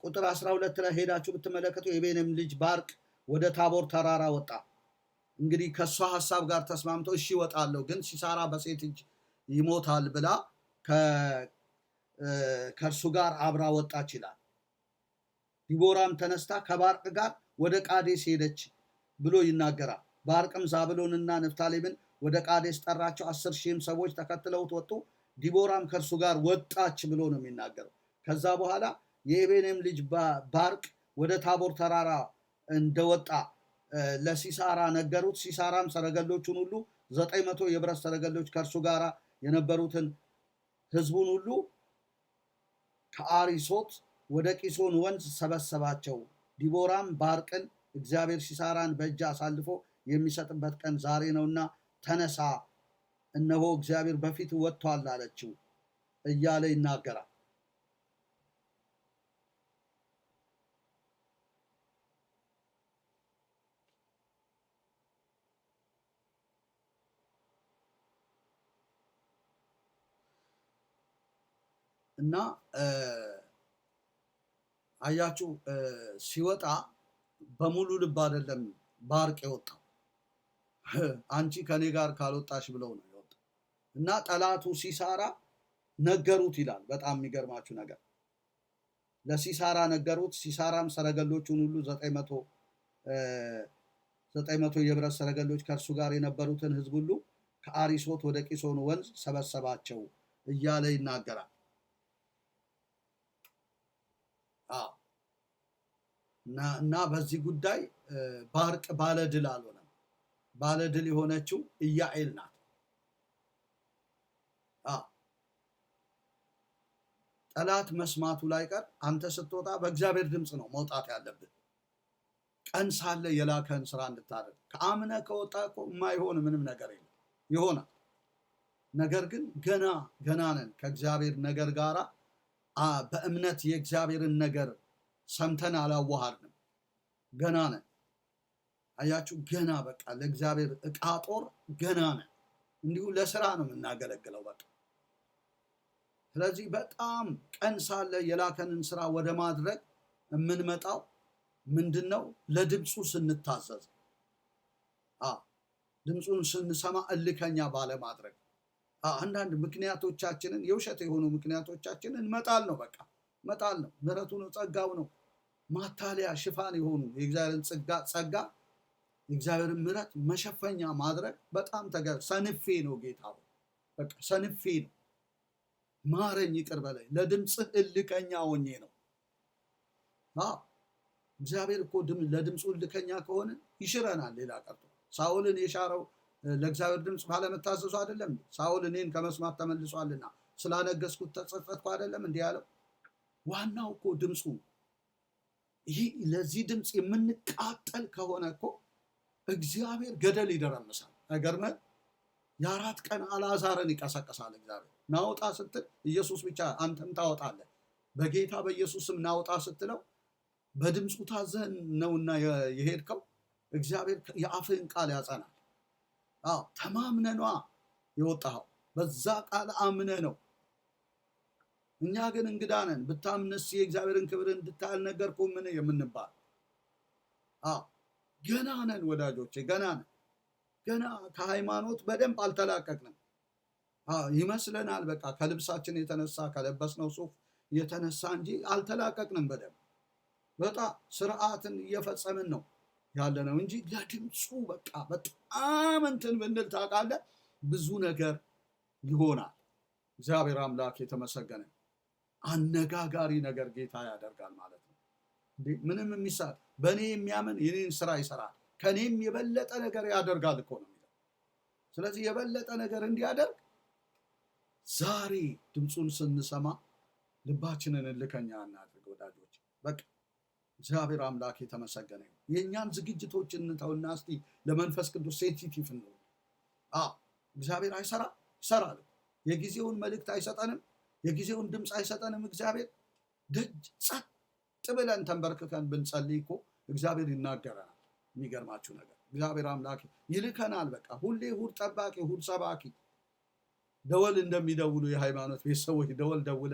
ቁጥር 12 ላይ ሄዳችሁ ብትመለከቱ የቤኔም ልጅ ባርቅ ወደ ታቦር ተራራ ወጣ። እንግዲህ ከሷ ሐሳብ ጋር ተስማምቶ እሺ እወጣለሁ፣ ግን ሲሳራ በሴት እጅ ይሞታል ብላ ከእርሱ ጋር አብራ ወጣች ይላል። ዲቦራም ተነስታ ከባርቅ ጋር ወደ ቃዴስ ሄደች ብሎ ይናገራል። ባርቅም ዛብሎንና ንፍታሌምን ወደ ቃዴስ ጠራቸው፣ 10,000 ሰዎች ተከትለውት ወጡ። ዲቦራም ከእርሱ ጋር ወጣች ብሎ ነው የሚናገረው። ከዛ በኋላ የቤኔም ልጅ ባርቅ ወደ ታቦር ተራራ እንደወጣ ለሲሳራ ነገሩት። ሲሳራም ሰረገሎቹን ሁሉ 900 የብረት ሰረገሎች ከእርሱ ጋር የነበሩትን ህዝቡን ሁሉ ከአሪሶት ወደ ቂሶን ወንዝ ሰበሰባቸው። ዲቦራም ባርቅን እግዚአብሔር ሲሳራን በእጅ አሳልፎ የሚሰጥበት ቀን ዛሬ ነውና ተነሳ፣ እነሆ እግዚአብሔር በፊት ወጥቷል አለችው እያለ ይናገራል። እና አያችሁ ሲወጣ በሙሉ ልብ አይደለም ባርቅ የወጣው። አንቺ ከኔ ጋር ካልወጣሽ ብለው ነው የወጣው። እና ጠላቱ ሲሳራ ነገሩት ይላል። በጣም የሚገርማችሁ ነገር ለሲሳራ ነገሩት። ሲሳራም ሰረገሎቹን ሁሉ 900 የብረት ሰረገሎች ከእርሱ ጋር የነበሩትን ህዝብ ሁሉ ከአሪሶት ወደ ቂሶን ወንዝ ሰበሰባቸው እያለ ይናገራል። እና በዚህ ጉዳይ ባርቅ ባለድል አልሆነም። ባለድል የሆነችው ኢያኤል ናት። ጠላት መስማቱ ላይ ቀር አንተ ስትወጣ በእግዚአብሔር ድምፅ ነው መውጣት ያለብን። ቀን ሳለ የላከን ስራ እንድታደርግ ከአምነ ከወጣ እኮ የማይሆን ምንም ነገር የለም፣ ይሆናል። ነገር ግን ገና ነን ከእግዚአብሔር ነገር ጋራ በእምነት የእግዚአብሔርን ነገር ሰምተን አላዋሃድንም። ገና ነን። አያችሁ፣ ገና በቃ ለእግዚአብሔር ዕቃ ጦር ገና ነን። እንዲሁ ለስራ ነው የምናገለግለው በቃ። ስለዚህ በጣም ቀን ሳለ የላከንን ስራ ወደ ማድረግ የምንመጣው ምንድነው? ለድምፁ ስንታዘዝ፣ ድምፁን ስንሰማ እልከኛ ባለማድረግ አንዳንድ ምክንያቶቻችንን የውሸት የሆኑ ምክንያቶቻችንን መጣል ነው። በቃ መጣል ነው። ምሕረቱ ነው፣ ጸጋው ነው። ማታለያ ሽፋን የሆኑ የእግዚአብሔርን ጸጋ የእግዚአብሔርን ምሕረት መሸፈኛ ማድረግ በጣም ሰንፌ ነው ጌታ፣ በቃ ሰንፌ ነው። ማረኝ፣ ይቅር በለኝ፣ ለድምፅህ እልከኛ ሆኜ ነው። እግዚአብሔር እኮ ለድምፁ እልከኛ ከሆነ ይሽረናል። ሌላ ቀርቶ ሳኦልን የሻረው ለእግዚአብሔር ድምፅ ባለመታዘዙ አይደለም? ሳኦል እኔን ከመስማት ተመልሷልና ስላነገስኩት ተጸጸትኩ አይደለም እንዲህ ያለው? ዋናው እኮ ድምፁ ይህ ለዚህ ድምፅ የምንቃጠል ከሆነ እኮ እግዚአብሔር ገደል ይደረምሳል። አይገርምህ? የ4 ቀን አልዓዛርን ይቀሰቅሳል እግዚአብሔር። ናውጣ ስትል ኢየሱስ ብቻ አንተም ታወጣለህ። በጌታ በኢየሱስም ናውጣ ስትለው በድምፁ ታዘን ነውና የሄድከው እግዚአብሔር የአፍህን ቃል ያጸናል። ተማምነኗ የወጣኸው በዛ ቃል አምነህ ነው። እኛ ግን እንግዳ ነን። ብታምንስ የእግዚአብሔርን ክብር እንድታይ አልነገርኩህም ምን የምንባል ገና ነን ወዳጆቼ፣ ገና ነን። ገና ከሃይማኖት በደንብ አልተላቀቅንም። ይመስለናል በቃ ከልብሳችን የተነሳ ከለበስነው ሱፍ የተነሳ እንጂ አልተላቀቅንም በደንብ። በጣም ስርዓትን እየፈጸምን ነው ያለ ነው እንጂ ለድምፁ በቃ በጣም እንትን ብንል ታውቃለህ ብዙ ነገር ይሆናል። እግዚአብሔር አምላክ የተመሰገነ። አነጋጋሪ ነገር ጌታ ያደርጋል ማለት ነው። ምንም የሚሳል በእኔ የሚያምን የኔን ስራ ይሰራል ከኔም የበለጠ ነገር ያደርጋል እኮ ነው የሚለው። ስለዚህ የበለጠ ነገር እንዲያደርግ ዛሬ ድምፁን ስንሰማ ልባችንን እልከኛ እናድርግ ወዳጆች። በቃ እግዚአብሔር አምላክ የተመሰገነ። የእኛን ዝግጅቶች እንተውና እስቲ ለመንፈስ ቅዱስ ሴንሲቲቭ ነው። እግዚአብሔር አይሰራ ይሰራል። የጊዜውን መልእክት አይሰጠንም፣ የጊዜውን ድምፅ አይሰጠንም። እግዚአብሔር ደጅ ጸጥ ብለን ተንበርክከን ብንጸልይ እኮ እግዚአብሔር ይናገረናል። የሚገርማችሁ ነገር እግዚአብሔር አምላክ ይልከናል። በቃ ሁሌ እሑድ ጠባቂ፣ እሑድ ሰባኪ፣ ደወል እንደሚደውሉ የሃይማኖት ቤተሰቦች ደወል ደውለ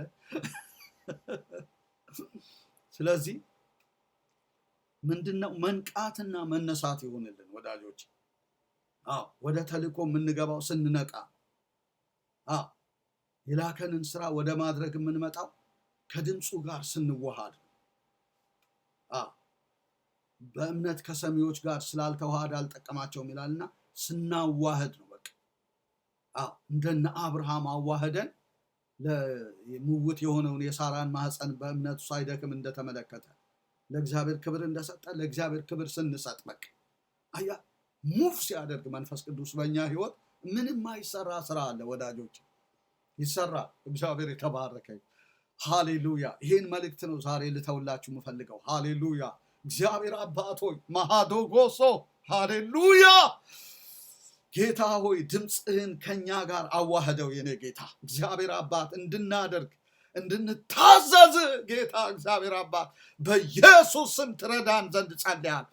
ስለዚህ ምንድነው መንቃትና መነሳት ይሆንልን ወዳጆች። ወደ ተልእኮ የምንገባው ስንነቃ፣ የላከንን ስራ ወደ ማድረግ የምንመጣው ከድምፁ ጋር ስንዋሃድ፣ በእምነት ከሰሚዎች ጋር ስላልተዋሃድ አልጠቀማቸውም ይላልና ስናዋህድ ነው። በቃ እንደነ አብርሃም አዋህደን ለሙውት የሆነውን የሳራን ማህፀን በእምነቱ ሳይደክም እንደተመለከተ ለእግዚአብሔር ክብር እንደሰጠ ለእግዚአብሔር ክብር ስንሰጥ በቃ አያ ሙፍ ሲያደርግ መንፈስ ቅዱስ በእኛ ህይወት ምንም ማይሰራ ስራ አለ ወዳጆች፣ ይሰራል። እግዚአብሔር የተባረከ። ሃሌሉያ። ይሄን መልእክት ነው ዛሬ ልተውላችሁ የምፈልገው። ሃሌሉያ። እግዚአብሔር አባት ሆይ ማሃዶጎሶ ሃሌሉያ። ጌታ ሆይ ድምፅህን ከኛ ጋር አዋህደው የኔ ጌታ እግዚአብሔር አባት እንድናደርግ እንድንታዘዝ ጌታ እግዚአብሔር አባት በኢየሱስ ስም ትረዳን ዘንድ ጸልያለሁ።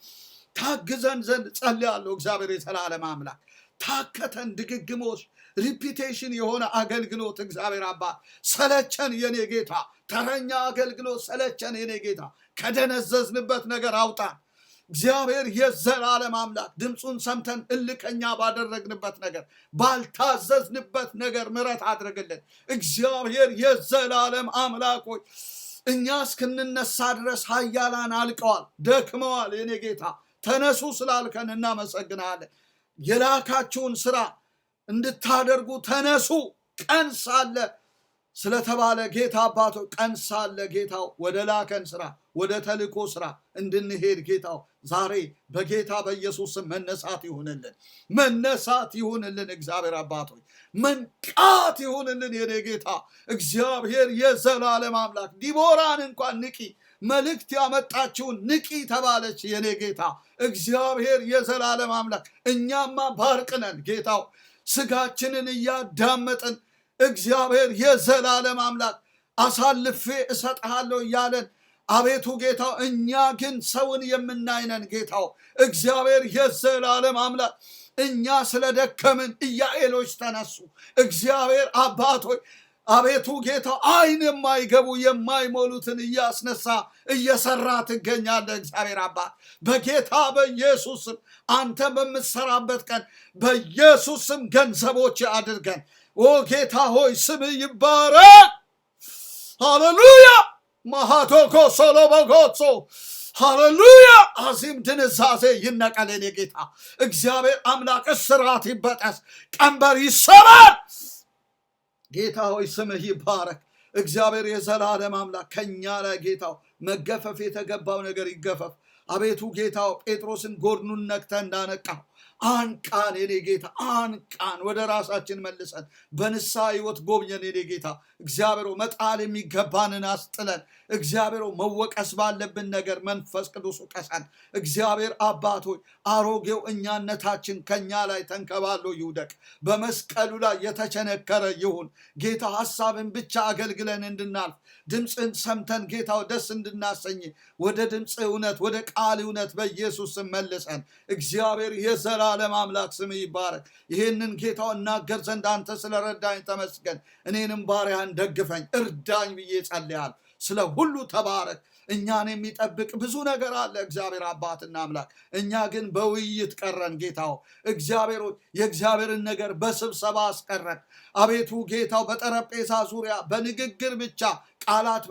ታግዘን ዘንድ ጸልያለሁ። እግዚአብሔር የዘላለም አምላክ ታከተን ድግግሞሽ ሪፒቴሽን የሆነ አገልግሎት እግዚአብሔር አባት ሰለቸን የኔ ጌታ። ተረኛ አገልግሎት ሰለቸን የኔ ጌታ። ከደነዘዝንበት ነገር አውጣን እግዚአብሔር የዘላለም አምላክ። ድምፁን ሰምተን እልከኛ ባደረግንበት ነገር ባልታዘዝንበት ነገር ምሕረት አድርግልን እግዚአብሔር የዘላለም አምላክ ሆይ። እኛ እስክንነሳ ድረስ ኃያላን አልቀዋል፣ ደክመዋል የኔ ጌታ። ተነሱ ስላልከን እናመሰግናለን። የላካችሁን ስራ እንድታደርጉ ተነሱ ቀን ሳለ ስለተባለ ጌታ አባቶ ቀን ሳለ ጌታው ወደ ላከን ስራ ወደ ተልእኮ ስራ እንድንሄድ ጌታው ዛሬ በጌታ በኢየሱስ መነሳት ይሁንልን፣ መነሳት ይሁንልን እግዚአብሔር አባቶች፣ መንቃት ይሁንልን የኔ ጌታ እግዚአብሔር የዘላለም አምላክ። ዲቦራን እንኳን ንቂ መልእክት ያመጣችውን ንቂ ተባለች የኔ ጌታ እግዚአብሔር የዘላለም አምላክ። እኛማ ባርቅነን ጌታው ስጋችንን እያዳመጥን እግዚአብሔር የዘላለም አምላክ አሳልፌ እሰጥሃለሁ እያለን አቤቱ ጌታው፣ እኛ ግን ሰውን የምናይነን ጌታው እግዚአብሔር የዘላለም አምላክ። እኛ ስለደከምን ኢያኤሎች ተነሱ እግዚአብሔር አባቶች። አቤቱ ጌታ አይን የማይገቡ የማይሞሉትን እያስነሳ እየሰራ ትገኛለህ እግዚአብሔር አባት። በጌታ በኢየሱስም አንተ በምትሰራበት ቀን በኢየሱስም ገንዘቦች አድርገን ኦ ጌታ ሆይ ስምህ ይባረክ። ሃሌሉያ። ማሃቶኮ ሶሎቦጎሶ ሃሌሉያ። አዚም ድንዛዜ ይነቀል የኔ ጌታ እግዚአብሔር አምላክ። እስራት ይበጠስ፣ ቀንበር ይሰበር ጌታ ሆይ ስምህ ይባረክ እግዚአብሔር የዘላለም አምላክ። ከኛ ላይ ጌታው መገፈፍ የተገባው ነገር ይገፈፍ። አቤቱ ጌታው ጴጥሮስን ጎድኑን ነክተህ እንዳነቃው አንቃን የኔ ጌታ፣ አንቃን፣ ወደ ራሳችን መልሰን በንስሐ ሕይወት ጎብኘን የኔ ጌታ። እግዚአብሔር መጣል የሚገባንን አስጥለን፣ እግዚአብሔር መወቀስ ባለብን ነገር መንፈስ ቅዱስ ውቀሰን። እግዚአብሔር አባት ሆይ አሮጌው እኛነታችን ከኛ ላይ ተንከባሎ ይውደቅ፣ በመስቀሉ ላይ የተቸነከረ ይሁን ጌታ። ሐሳብን ብቻ አገልግለን እንድናልፍ ድምፅን ሰምተን ጌታው ደስ እንድናሰኝ ወደ ድምፅ እውነት፣ ወደ ቃል እውነት በኢየሱስ ስም መልሰን። እግዚአብሔር የዘላለም አምላክ ስም ይባረክ። ይህንን ጌታው እናገር ዘንድ አንተ ስለረዳኝ ተመስገን። እኔንም ባሪያን ደግፈኝ፣ እርዳኝ ብዬ ጸልያል። ስለ ሁሉ ተባረክ። እኛን የሚጠብቅ ብዙ ነገር አለ እግዚአብሔር አባትና አምላክ። እኛ ግን በውይይት ቀረን ጌታው። እግዚአብሔር የእግዚአብሔርን ነገር በስብሰባ አስቀረን። አቤቱ ጌታው በጠረጴዛ ዙሪያ በንግግር ብቻ ቃላት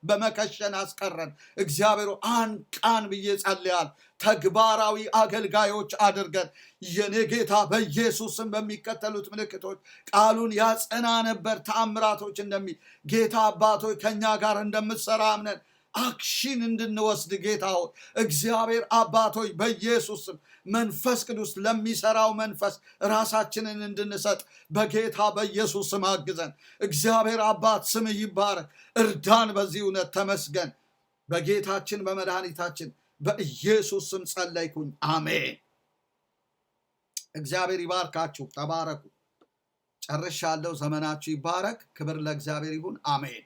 በመከሸን አስቀረን። እግዚአብሔር አንቃን ብዬ ጸልያል። ተግባራዊ አገልጋዮች አድርገን የኔ ጌታ በኢየሱስም በሚከተሉት ምልክቶች ቃሉን ያጸና ነበር። ተአምራቶች እንደሚል ጌታ አባቶች ከኛ ጋር እንደምትሰራ አምነን አክሽን እንድንወስድ ጌታ ሆይ እግዚአብሔር አባቶች በኢየሱስም መንፈስ ቅዱስ ለሚሰራው መንፈስ ራሳችንን እንድንሰጥ በጌታ በኢየሱስም አግዘን። እግዚአብሔር አባት ስም ይባረክ። እርዳን። በዚህ እውነት ተመስገን። በጌታችን በመድኃኒታችን በኢየሱስ ስም ጸለይኩኝ። አሜን። እግዚአብሔር ይባርካችሁ። ተባረኩ። ጨርሻለሁ። ዘመናችሁ ይባረክ። ክብር ለእግዚአብሔር ይሁን። አሜን።